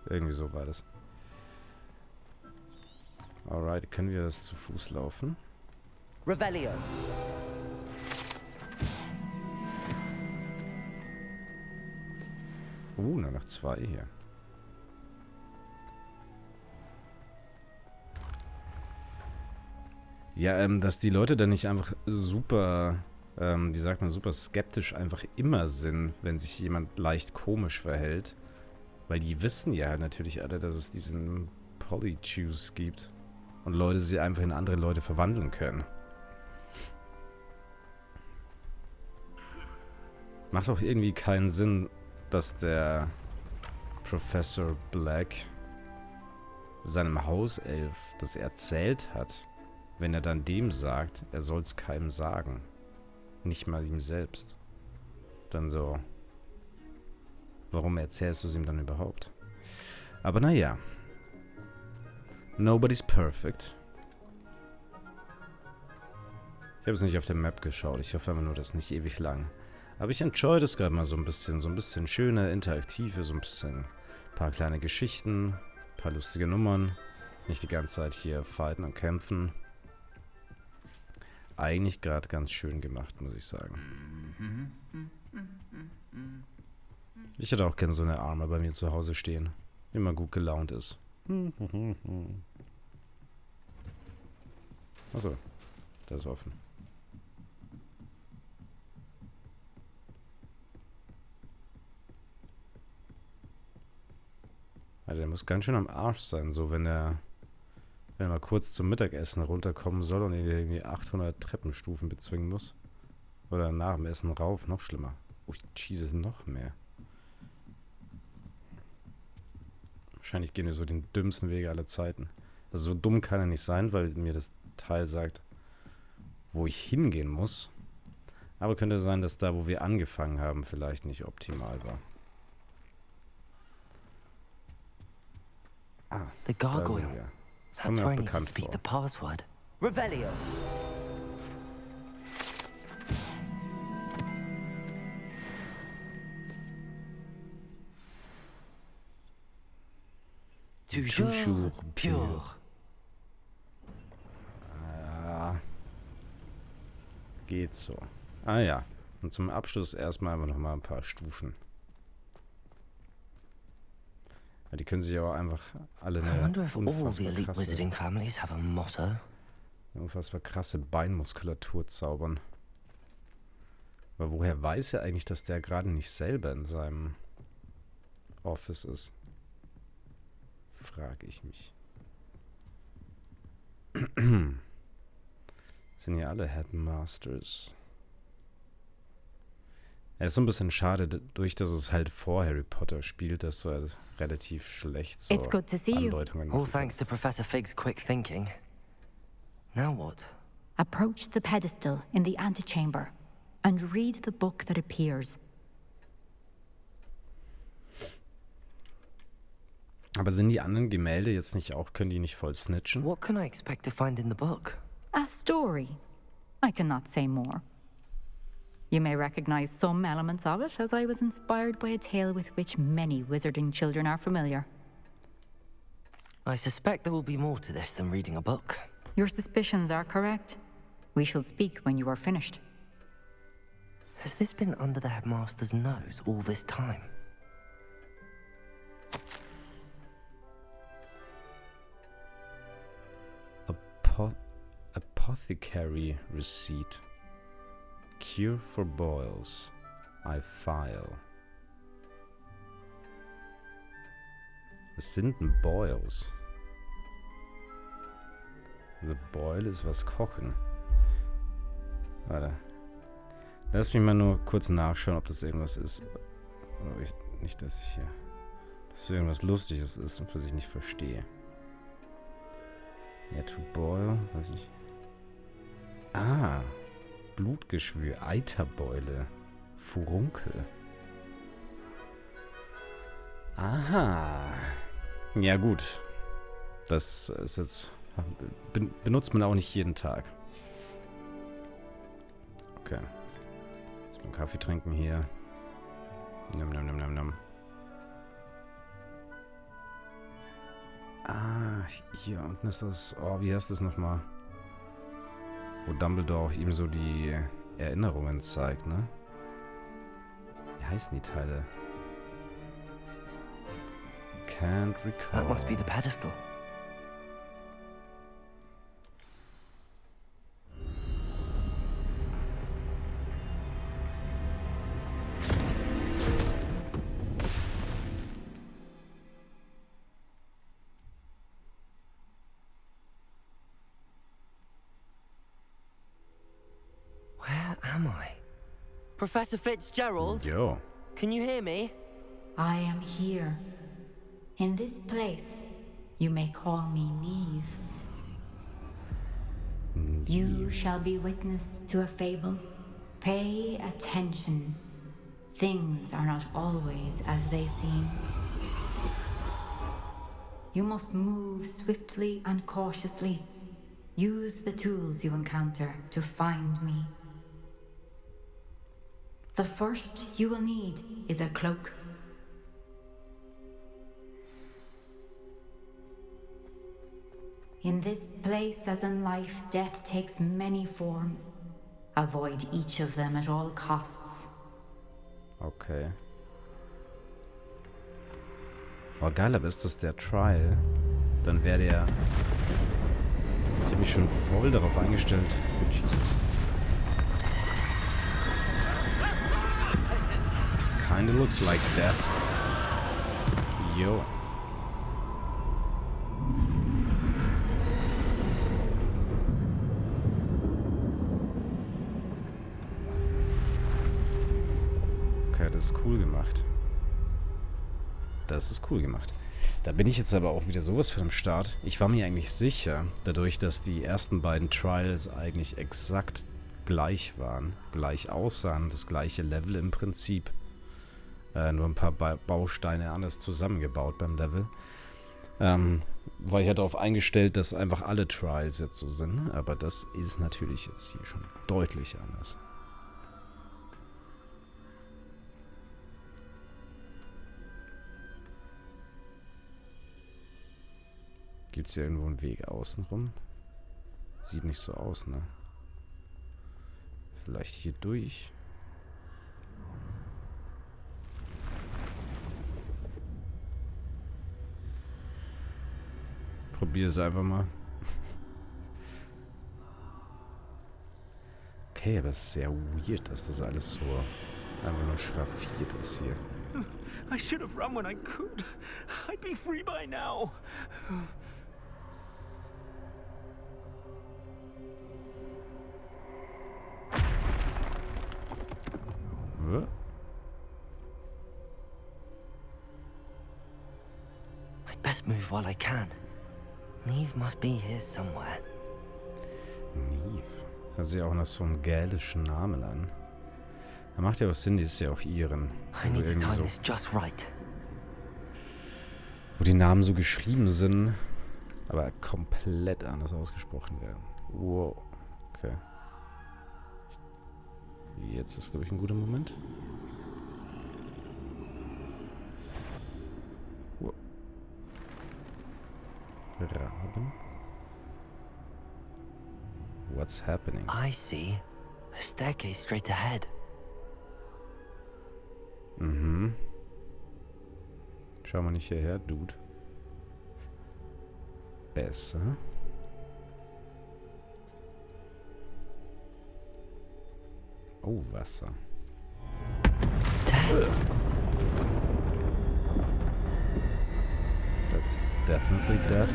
Irgendwie so war das. Alright, können wir das zu Fuß laufen? Revelio. Nur noch 2 hier. Ja, dass die Leute dann nicht einfach super, wie sagt man, super skeptisch einfach immer sind, wenn sich jemand leicht komisch verhält. Weil die wissen ja halt natürlich alle, dass es diesen Polyjuice gibt. Und Leute sie einfach in andere Leute verwandeln können. Macht auch irgendwie keinen Sinn, dass der Professor Black seinem Hauself das erzählt hat, wenn er dann dem sagt, er soll es keinem sagen. Nicht mal ihm selbst. Dann so, warum erzählst du es ihm dann überhaupt? Aber naja. Nobody's perfect. Ich habe es nicht auf der Map geschaut. Ich hoffe immer nur, dass nicht ewig lang. Aber ich enjoy das gerade mal so ein bisschen schöne, interaktive, so ein bisschen, paar kleine Geschichten, paar lustige Nummern. Nicht die ganze Zeit hier fighten und kämpfen. Eigentlich gerade ganz schön gemacht, muss ich sagen. Ich hätte auch gerne so eine Arme bei mir zu Hause stehen, die immer gut gelaunt ist. Achso, das ist offen. Also der muss ganz schön am Arsch sein, so wenn er mal kurz zum Mittagessen runterkommen soll und irgendwie 800 Treppenstufen bezwingen muss. Oder nach dem Essen rauf, noch schlimmer. Oh, Jesus, noch mehr. Wahrscheinlich gehen wir so den dümmsten Wege aller Zeiten. Also so dumm kann er nicht sein, weil mir das Teil sagt, wo ich hingehen muss. Aber könnte sein, dass da, wo wir angefangen haben, vielleicht nicht optimal war. The gargoyle. That's where I need to speak the password. Revelio. Toujours pur. Geht so. Ah ja. Und zum Abschluss erstmal einfach nochmal ein paar Stufen. Ja, die können sich aber einfach alle eine unfassbar krasse Beinmuskulatur zaubern. Aber woher weiß er eigentlich, dass der gerade nicht selber in seinem Office ist? Frage ich mich. Sind ja alle Headmasters. Es ist so ein bisschen schade, durch dass es halt vor Harry Potter spielt, dass so relativ schlecht so Andeutungen All thanks to Professor Fig's quick thinking. Now what? Approach the pedestal in the antechamber and read the book that appears. Aber sind die anderen Gemälde jetzt nicht auch, können die nicht voll snitchen? What can I expect to find in the book? A story. I cannot say more. You may recognize some elements of it, as I was inspired by a tale with which many wizarding children are familiar. I suspect there will be more to this than reading a book. Your suspicions are correct. We shall speak when you are finished. Has this been under the headmaster's nose all this time? Apothecary Receipt. Cure for boils. I file. Was sind denn Boils? The Boil ist was kochen. Warte. Lass mich mal nur kurz nachschauen, ob das irgendwas ist. Oder nicht, dass ich hier... Dass irgendwas Lustiges ist und was ich nicht verstehe. Ja, to boil, weiß ich... Ah, Blutgeschwür, Eiterbeule, Furunkel. Aha. Ja gut. Das ist jetzt... benutzt man auch nicht jeden Tag. Okay. Jetzt mal Kaffee trinken hier. Nom, nom, nom, nom, nom. Ah, hier unten ist das... Oh, wie heißt das nochmal? Wo Dumbledore auch ihm so die Erinnerungen zeigt, ne? Wie heißen die Teile? Can't recall. That must be the pedestal. Where am I? Professor Fitzgerald? Yo. Can you hear me? I am here. In this place, you may call me Neve. You shall be witness to a fable. Pay attention. Things are not always as they seem. You must move swiftly and cautiously. Use the tools you encounter to find me. The first you will need is a cloak. In this place, as in life, death takes many forms. Avoid each of them at all costs. Okay. Oh geil, aber ist das der Trial? Dann wäre der... Ich habe mich schon voll darauf eingestellt. Oh Jesus. Kinda looks like death. Yo. Okay, das ist cool gemacht. Das ist cool gemacht. Da bin ich jetzt aber auch wieder sowas für den Start. Ich war mir eigentlich sicher, dadurch, dass die ersten beiden Trials eigentlich exakt gleich waren, gleich aussahen, das gleiche Level im Prinzip, nur ein paar Bausteine anders zusammengebaut beim Level, war ich ja darauf eingestellt, dass einfach alle Trials jetzt so sind, aber das ist natürlich jetzt hier schon deutlich anders. Gibt es hier irgendwo einen Weg außenrum? Sieht nicht so aus, ne? Vielleicht hier durch? Probier es einfach mal. Okay, aber es ist sehr weird, dass das alles so einfach nur schraffiert ist hier. I should have run when I could. I'd be free by now. What? I'd best move while I can. Neve must be here somewhere. Neve. Das hört sich auch nach so einem gälischen Namen an. Da macht ja auch Sinn, die ist ja auch Iren. Wo die Namen so geschrieben sind, aber komplett anders ausgesprochen werden. Wow. Okay. Jetzt ist, glaube ich, ein guter Moment. Wow. Raben. What's happening? I see. A staircase straight ahead. Mhm. Schau mal nicht hierher, Dude. Besser. Oh, Wasser. That's definitely death.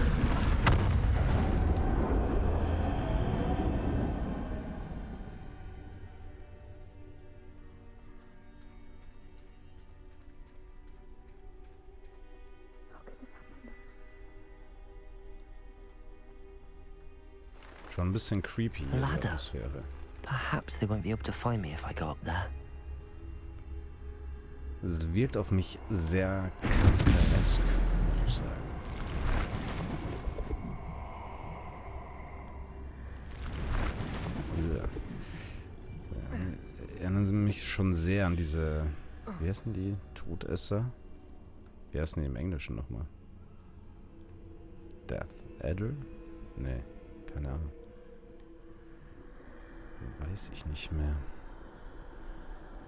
Schon ein bisschen creepy hier, die Atmosphäre. Perhaps they won't be able to find me if I go up there. Es wirkt auf mich sehr Kafkaesk, muss ich sagen. Ja. Erinnern mich schon sehr an diese, wie heißen die? Todesser? Wie heißen die im Englischen nochmal? Death Adder? Nee, keine Ahnung. Weiß ich nicht mehr.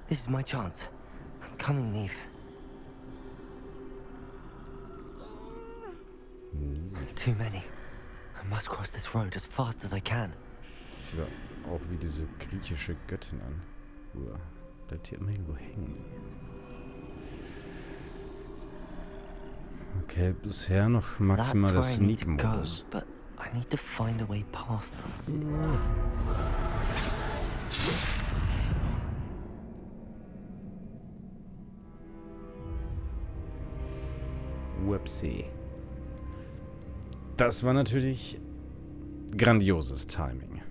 This is my chance. I'm coming, Neve. Too many. I must cross this road as fast as I can. Sieht auch wie diese griechische Göttin an. Bleibt hier immer irgendwo hängen. Okay, bisher noch maximal das Sneak-Modus. But I need to find a way past them. Whoopsie. Das war natürlich grandioses Timing.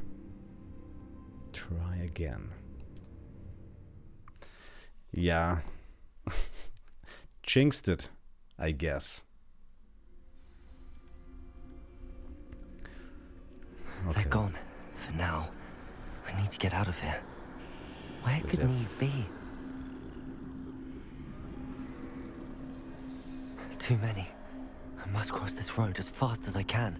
Try again. Ja. Jinxed it, I guess. Okay. They're gone. For now. I need to get out of here. Where could Neve be? Too many. I must cross this road as fast as I can.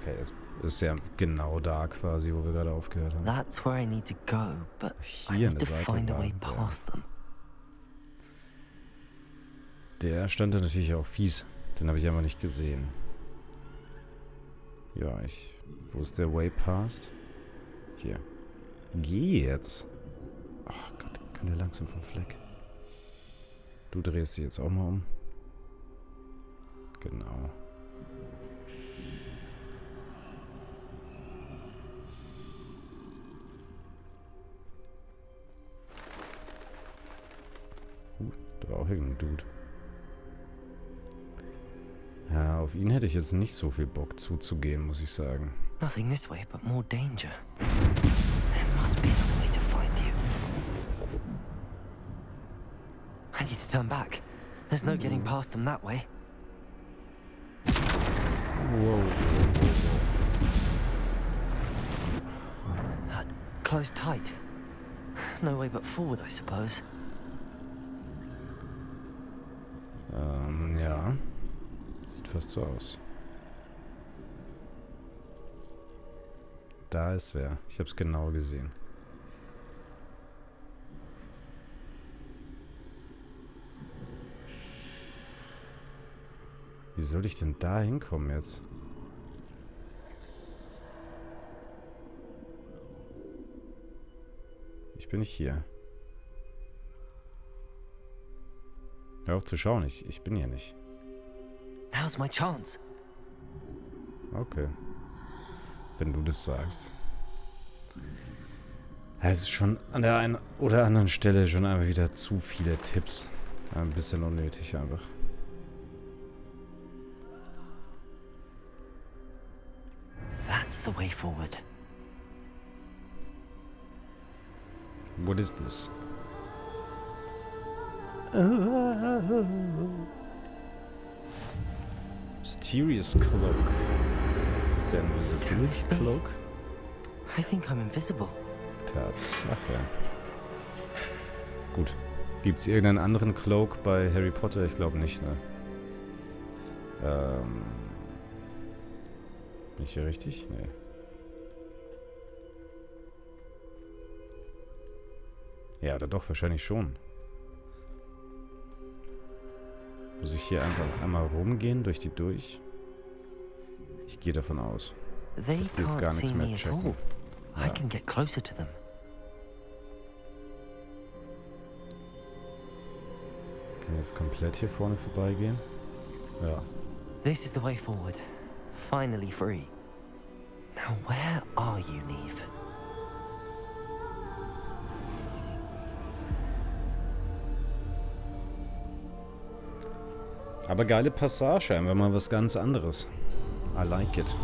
Okay, das ist ja genau da quasi, wo wir gerade aufgehört haben. That's where I need to go, but I need to find a way past them. Der stand da natürlich auch fies. Den habe ich aber nicht gesehen. Ja, wo ist der Way past? Hier. Geh jetzt. Ach Gott, kann der langsam vom Fleck. Du drehst dich jetzt auch mal um. Genau. Da war auch irgendein Dude. Ja, auf ihn hätte ich jetzt nicht so viel Bock zuzugehen, muss ich sagen. Nothing this way, but more danger. There must be another way to find you. I need to turn back. There's no getting past them that way. Whoa. That closed tight. No way but forward, I suppose. Ja. Sieht fast so aus. Da ist wer. Ich hab's genau gesehen. Wie soll ich denn da hinkommen jetzt? Ich bin nicht hier. Hör auf zu schauen, ich bin hier nicht. Now's my chance. Okay. Wenn du das sagst. Es ist schon an der einen oder anderen Stelle schon einfach wieder zu viele Tipps. Ein bisschen unnötig einfach. That's the way forward. What is this? Mysterious Cloak. Ist das der Invisibility Cloak? I think I'm invisible. Tatsache. Gut. Gibt es irgendeinen anderen Cloak bei Harry Potter? Ich glaube nicht, ne? Bin ich hier richtig? Nee. Ja, oder doch, wahrscheinlich schon. Muss ich hier einfach einmal rumgehen, durch die durch? Ich gehe davon aus, dass die jetzt gar nichts mehr checken. I can get closer to them. Kann jetzt komplett hier vorne vorbeigehen? Ja. This is the way forward. Finally free. Now where are you, Neve? Aber geile Passage, einfach mal was ganz anderes. I like it.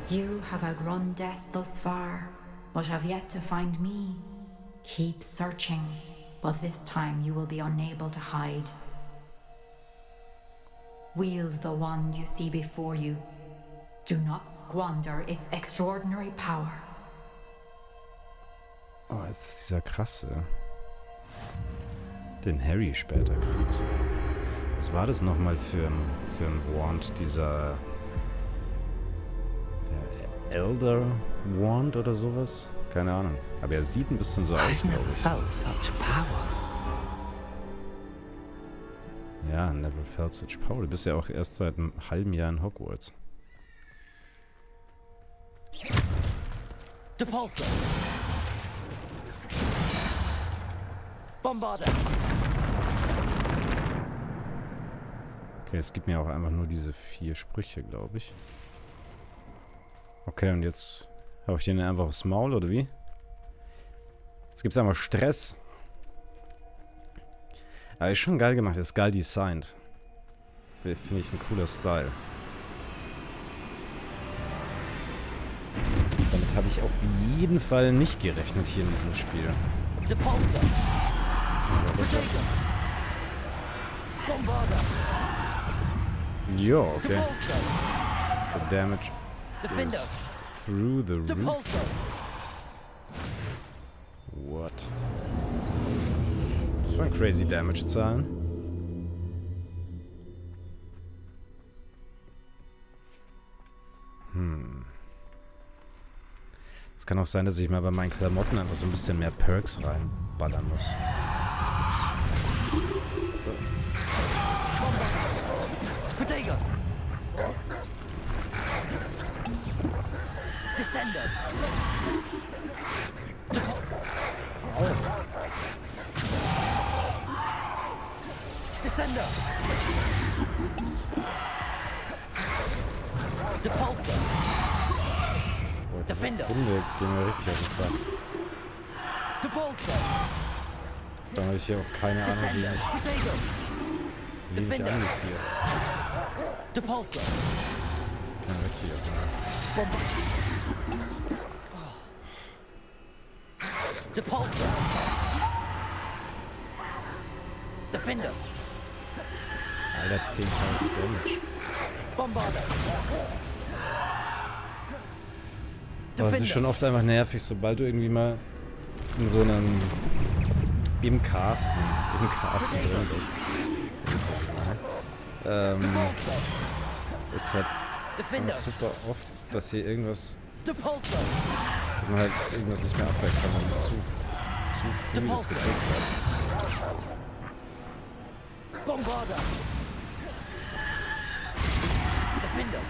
You have outrun death thus far, but have yet to find me. Keep searching, but this time you will be unable to hide. Wield the wand you see before you. Do not squander its extraordinary power. Oh, jetzt ist dieser krasse. Den Harry später kriegt. Was war das nochmal für ein Wand? Dieser... Der Elder Wand oder sowas? Keine Ahnung. Aber er sieht ein bisschen so aus, glaube ich. Ja, never felt such power. Du bist ja auch erst seit einem halben Jahr in Hogwarts. Depulsor. Bombarder. Okay, es gibt mir auch einfach nur diese 4 Sprüche, glaube ich. Okay, und jetzt hau ich den einfach aufs Maul, oder wie? Jetzt gibt es einfach Stress. Aber ist schon geil gemacht, ist geil designt. Finde ich ein cooler Style. Damit habe ich auf jeden Fall nicht gerechnet hier in diesem Spiel. Depulsor. Bombarder. Jo, okay. The damage is through the roof. What? Das waren crazy Damage-Zahlen. Es kann auch sein, dass ich mal bei meinen Klamotten einfach so ein bisschen mehr Perks reinballern muss. Protego. Descender. Descender. Depulsor. Defender. Hunde gehen mir richtig auf den Sack. Depulsor. Dann habe ich hier auch keine Ahnung, wie ich anvisiere. Depulsor. Kein weg hier. Depulsor. Defender. Alter, 10.000 Damage. Bombarder. Aber es ist schon oft einfach nervig, sobald du irgendwie mal in so einem... im Casten drin bist. Ist halt super oft, dass hier irgendwas... dass man halt irgendwas nicht mehr abwehren kann, wenn man zu früh das gedrückt hat. Bombarder. Defender.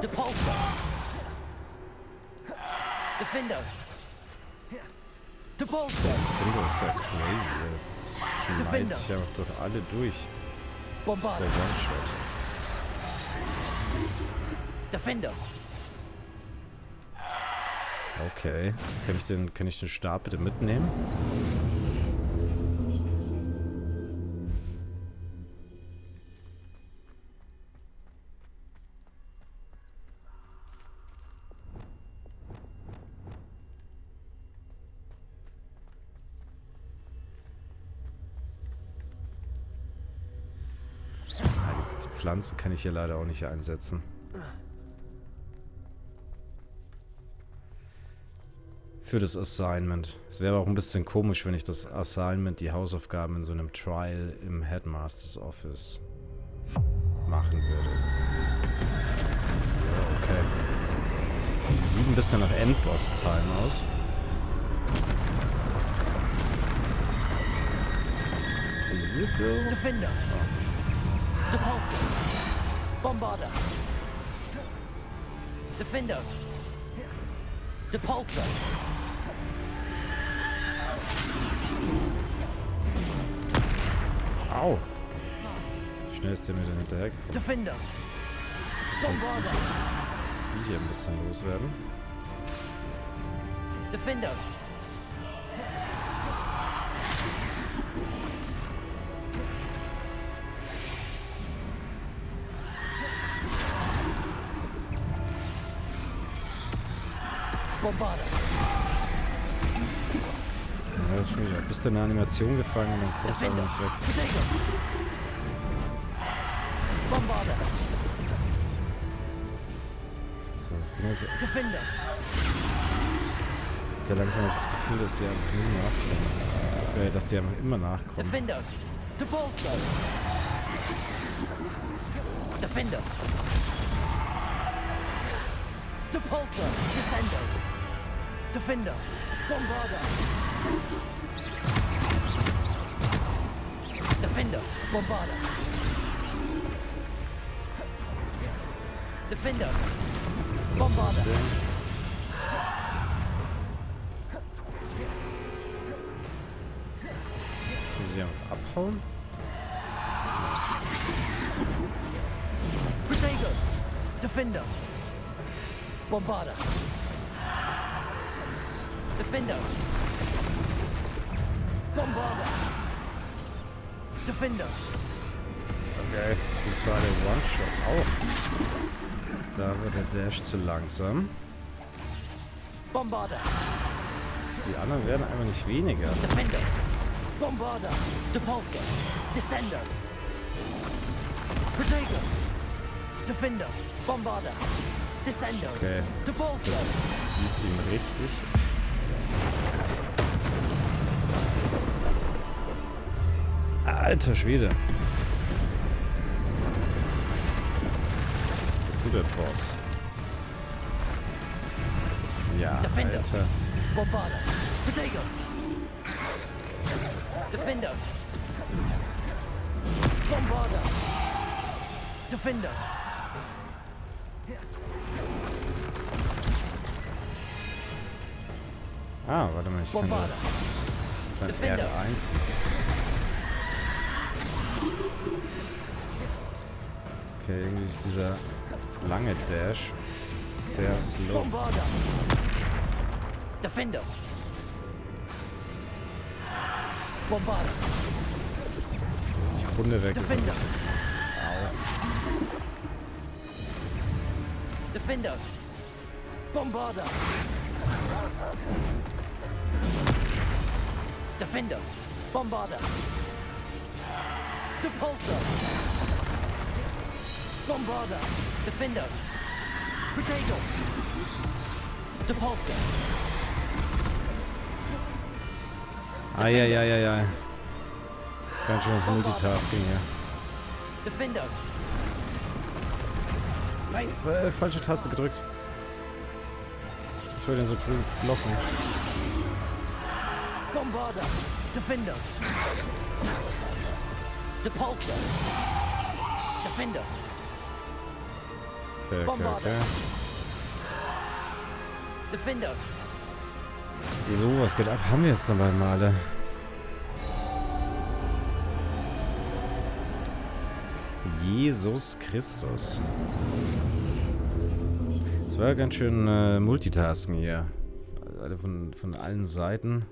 Depulsor. Defender. Depulsor. Defender ist ja crazy. Das schneidet sich ja auch durch alle durch. Bombarder. Das ist der One-Shot. Defender. Okay. Kann ich den Stab bitte mitnehmen? Die Pflanzen kann ich hier leider auch nicht einsetzen. Für das Assignment. Es wäre auch ein bisschen komisch, wenn ich das Assignment, die Hausaufgaben in so einem Trial im Headmaster's Office machen würde. Ja, okay. Sieht ein bisschen nach Endboss-Time aus. Defender. Depulsor. Bombarder. Defender. Depulsor. Au. Schnell ist der mir dann hinterhergekommen. Defender. Bombarder. Die hier ein bisschen loswerden. Defender. Bombarder. Ja, das ist schon wieder. Bist du in eine Animation gefangen und dann kommst du aber nicht weg. Bombarder. So, genauso. Defender. Okay, langsam habe ich das Gefühl, dass die einfach nie nachkommen. Dass die einfach immer nachkommen. Defender. Depulsor. Defender. Depulsor. Descender. Defender. Bombarder. Defender. Bombarder. Defender. Bombarder. Müssen sie einfach abhauen? Protego. Defender. Bombarder. Defender. Bombarder. Defender. Okay, das sind zwar der One-Shot auch. Da wird der Dash zu langsam. Bombarder. Die anderen werden einfach nicht weniger. Defender. Bombarder. Depulsor. Descender. Protego. Defender. Bombarder. Descender. Okay. Depulsor. Das liegt ihm richtig. Alter Schwede. Bist du der Boss? Ja, Defender. Alter. Bombarder. Protego. Defender. Bombarder. Defender. Ah, warte mal, ich kann das dann Defender. R1. Okay, irgendwie ist dieser lange Dash sehr slow. Bombarder. Defender. Bombarder. Die Runde weg ist am Defender. wichtigsten. Au. Defender. Bombarder. Defender. Bombarder. Depulsor. Bombarder. Defender. Protego. Depulsor. Eieieiei. Ganz schön das Multitasking hier. Defender. Nein, falsche Taste gedrückt. Was soll denn so grün blocken? Bombarder. Defender. Depulsor. Defender. Okay, okay. Defender. So, was geht ab? Haben wir jetzt dabei Male? Jesus Christus. Das war ganz schön Multitasken hier. Also von allen Seiten.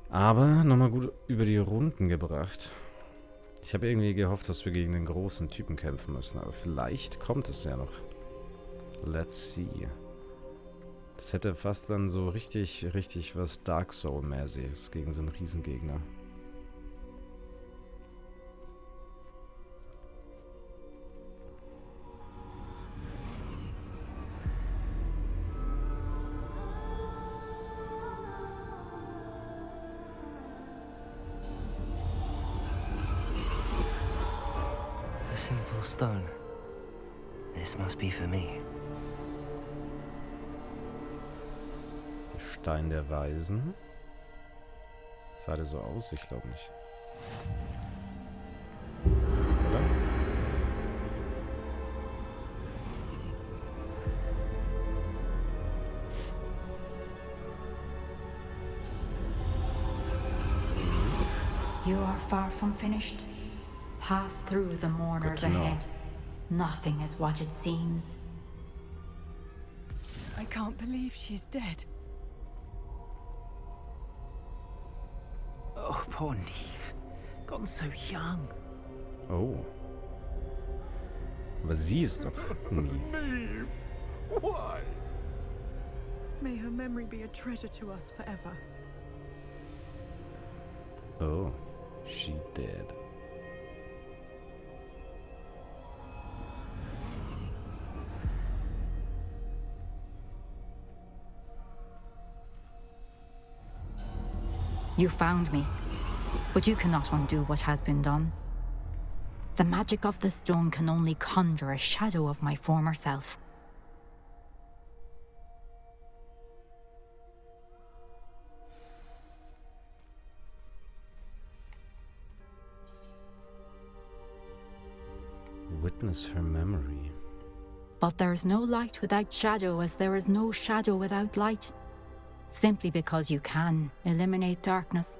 Aber nochmal gut über die Runden gebracht. Ich habe irgendwie gehofft, dass wir gegen den großen Typen kämpfen müssen. Aber vielleicht kommt es ja noch. Let's see. Das hätte fast dann so richtig was Dark Soul-mäßiges gegen so einen Riesengegner. A simple stone. This must be for me. Stein der Weisen. Sah der so aus? Ich glaube nicht. Oder? You are far from finished. Pass through the mourners ahead. Nothing is what it seems. I can't believe she's dead. Oh, poor Neve. Gone so young. Oh. Aber sie ist doch Neve. Neve! Why? May her memory be a treasure to us forever. Oh, she did. You found me, but you cannot undo what has been done. The magic of the stone can only conjure a shadow of my former self. Witness her memory. But there is no light without shadow, as there is no shadow without light. Simply because you can eliminate darkness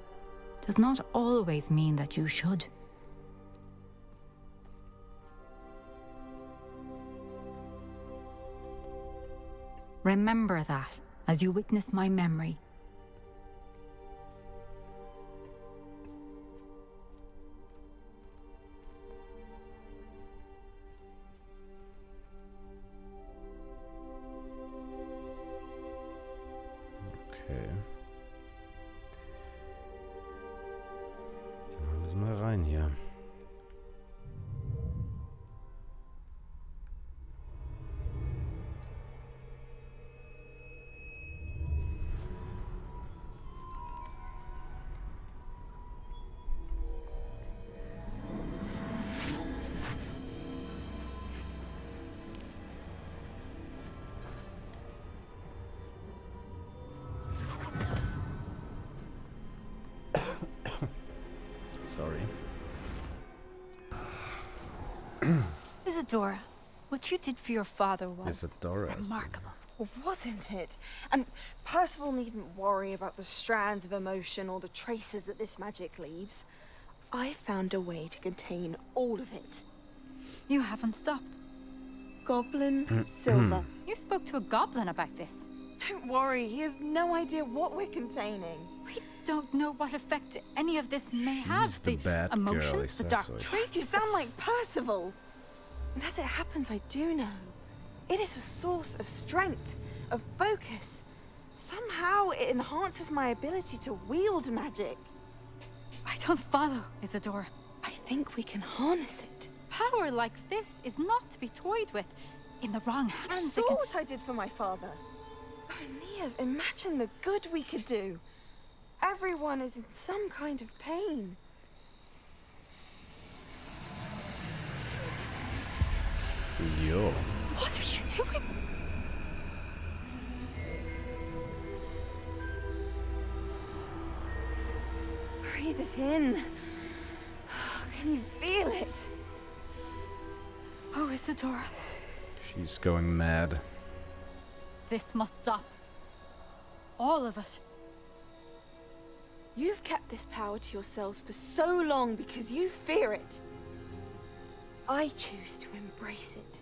does not always mean that you should. Remember that as you witness my memory. Okay. Dann machen wir es mal rein hier. Sorry. Isadora, what you did for your father was Isadora. remarkable. Well, wasn't it? And Percival needn't worry about the strands of emotion or the traces that this magic leaves. I found a way to contain all of it. You haven't stopped. Goblin Silver. You spoke to a goblin about this. Don't worry, he has no idea what we're containing. We don't know what effect any of this may have. The bad emotions, girl, the dark exactly. traits. You sound like Percival. And as it happens, I do know. It is a source of strength, of focus. Somehow it enhances my ability to wield magic. I don't follow, Isadora. I think we can harness it. Power like this is not to be toyed with. In the wrong You hands, saw what I did for my father. Oh, Neve, imagine the good we could do. Everyone is in some kind of pain. Yo. What are you doing? Breathe it in. Can you feel it? Oh, Isadora. She's going mad. This must stop. All of it. You've kept this power to yourselves for so long because you fear it. I choose to embrace it.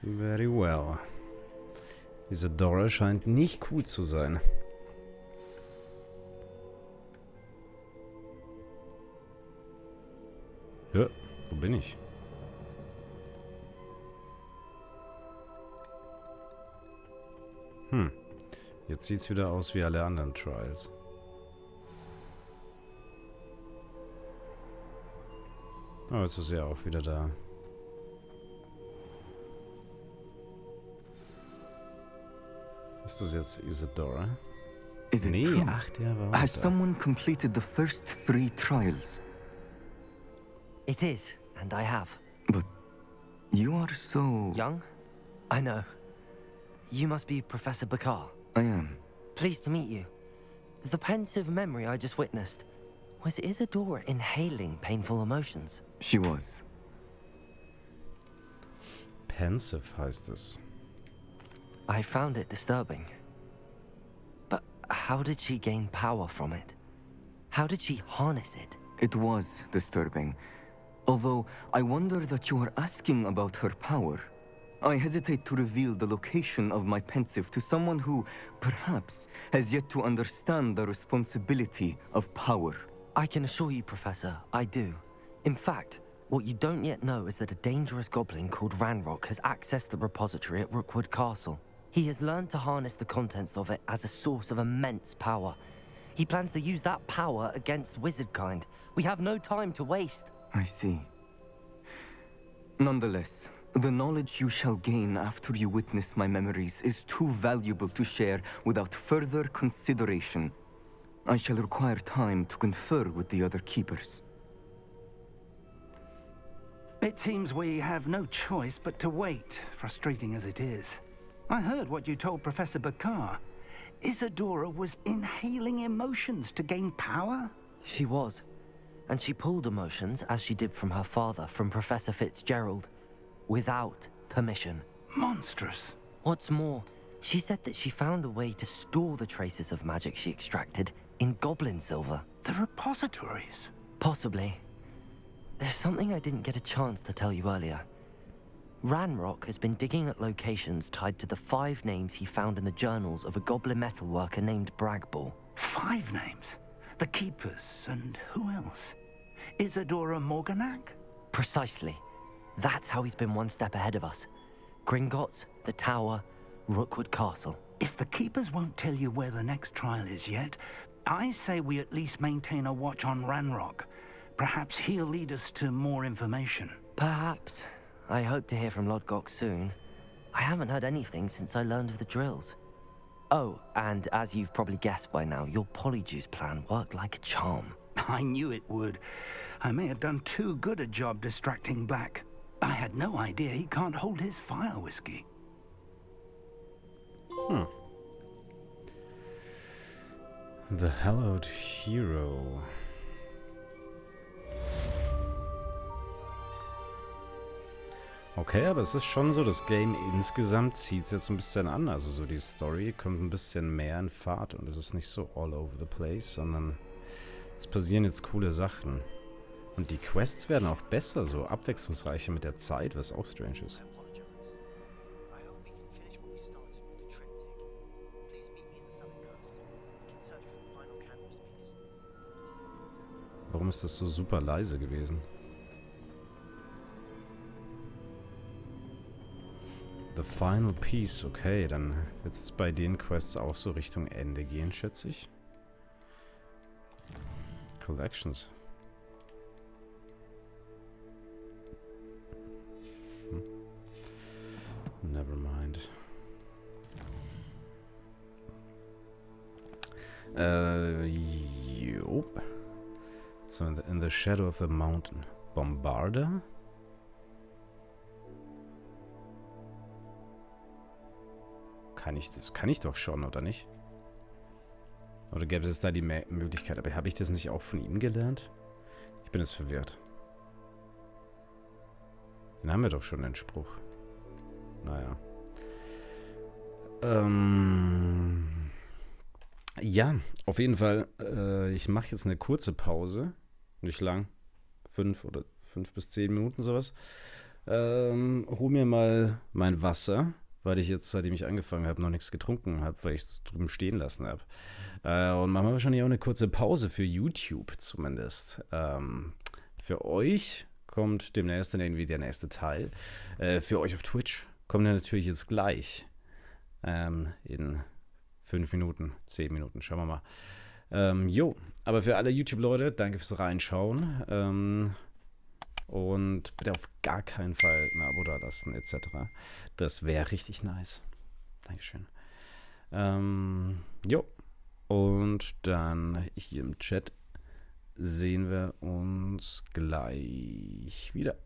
Very well. Isadora scheint nicht cool zu sein. Ja, wo bin ich? Jetzt sieht's wieder aus wie alle anderen Trials. Oh, jetzt ist er auch wieder da. Ist das jetzt Isadora? Is it Nee, true? 8 Jahre Has weiter. someone completed the first 3 trials? It is, and I have. But you are so... Young? I know. You must be Professor Bakar. I am. Pleased to meet you. The pensive memory I just witnessed, was Isadora inhaling painful emotions? She was. Pensive heißt es. I found it disturbing. But how did she gain power from it? How did she harness it? It was disturbing. Although, I wonder that you are asking about her power. I hesitate to reveal the location of my pensive to someone who, perhaps, has yet to understand the responsibility of power. I can assure you, Professor, I do. In fact, what you don't yet know is that a dangerous goblin called Ranrock has accessed the repository at Rookwood Castle. He has learned to harness the contents of it as a source of immense power. He plans to use that power against wizardkind. We have no time to waste. I see. Nonetheless, the knowledge you shall gain after you witness my memories is too valuable to share without further consideration. I shall require time to confer with the other keepers. It seems we have no choice but to wait, frustrating as it is. I heard what you told Professor Bakar. Isadora was inhaling emotions to gain power? She was. And she pulled emotions, as she did from her father, from Professor Fitzgerald, without permission. Monstrous. What's more, she said that she found a way to store the traces of magic she extracted in goblin silver. The repositories? Possibly. There's something I didn't get a chance to tell you earlier. Ranrock has been digging at locations tied to the 5 names he found in the journals of a goblin metalworker named Bragball. 5 names? The Keepers, and who else? Isadora Morganac? Precisely. That's how he's been one step ahead of us. Gringotts, the Tower, Rookwood Castle. If the Keepers won't tell you where the next trial is yet, I say we at least maintain a watch on Ranrock. Perhaps he'll lead us to more information. Perhaps. I hope to hear from Lodgok soon. I haven't heard anything since I learned of the drills. Oh, and as you've probably guessed by now, your Polyjuice plan worked like a charm. I knew it would. I may have done too good a job distracting Black. I had no idea he can't hold his fire whiskey. The Hallowed Hero. Okay, aber es ist schon so, das Game insgesamt zieht es jetzt ein bisschen an. Also so die Story kommt ein bisschen mehr in Fahrt und es ist nicht so all over the place, sondern es passieren jetzt coole Sachen. Und die Quests werden auch besser, so abwechslungsreicher mit der Zeit, was auch strange ist. Warum ist das so super leise gewesen? The Final Piece, okay, dann wird es bei den Quests auch so Richtung Ende gehen, schätze ich. Collections. Never mind. Jop. So in the shadow of the mountain. Bombarder? Das kann ich doch schon, oder nicht? Oder gäbe es da die Möglichkeit? Aber habe ich das nicht auch von ihm gelernt? Ich bin jetzt verwirrt. Den haben wir doch schon, den Spruch. Naja. Ja, auf jeden Fall. Ich mache jetzt eine kurze Pause. Nicht lang. 5 bis 10 Minuten sowas. Hol mir mal mein Wasser. Weil ich jetzt, seitdem ich angefangen habe, noch nichts getrunken habe, weil ich es drüben stehen lassen habe. Und machen wir wahrscheinlich auch eine kurze Pause für YouTube zumindest. Für euch kommt demnächst dann irgendwie der nächste Teil. Für euch auf Twitch kommt er natürlich jetzt gleich. In 5 Minuten, 10 Minuten, schauen wir mal. Aber für alle YouTube-Leute, danke fürs Reinschauen. Und bitte auf gar keinen Fall ein Abo da lassen, etc. Das wäre richtig nice. Dankeschön. Und dann hier im Chat sehen wir uns gleich wieder.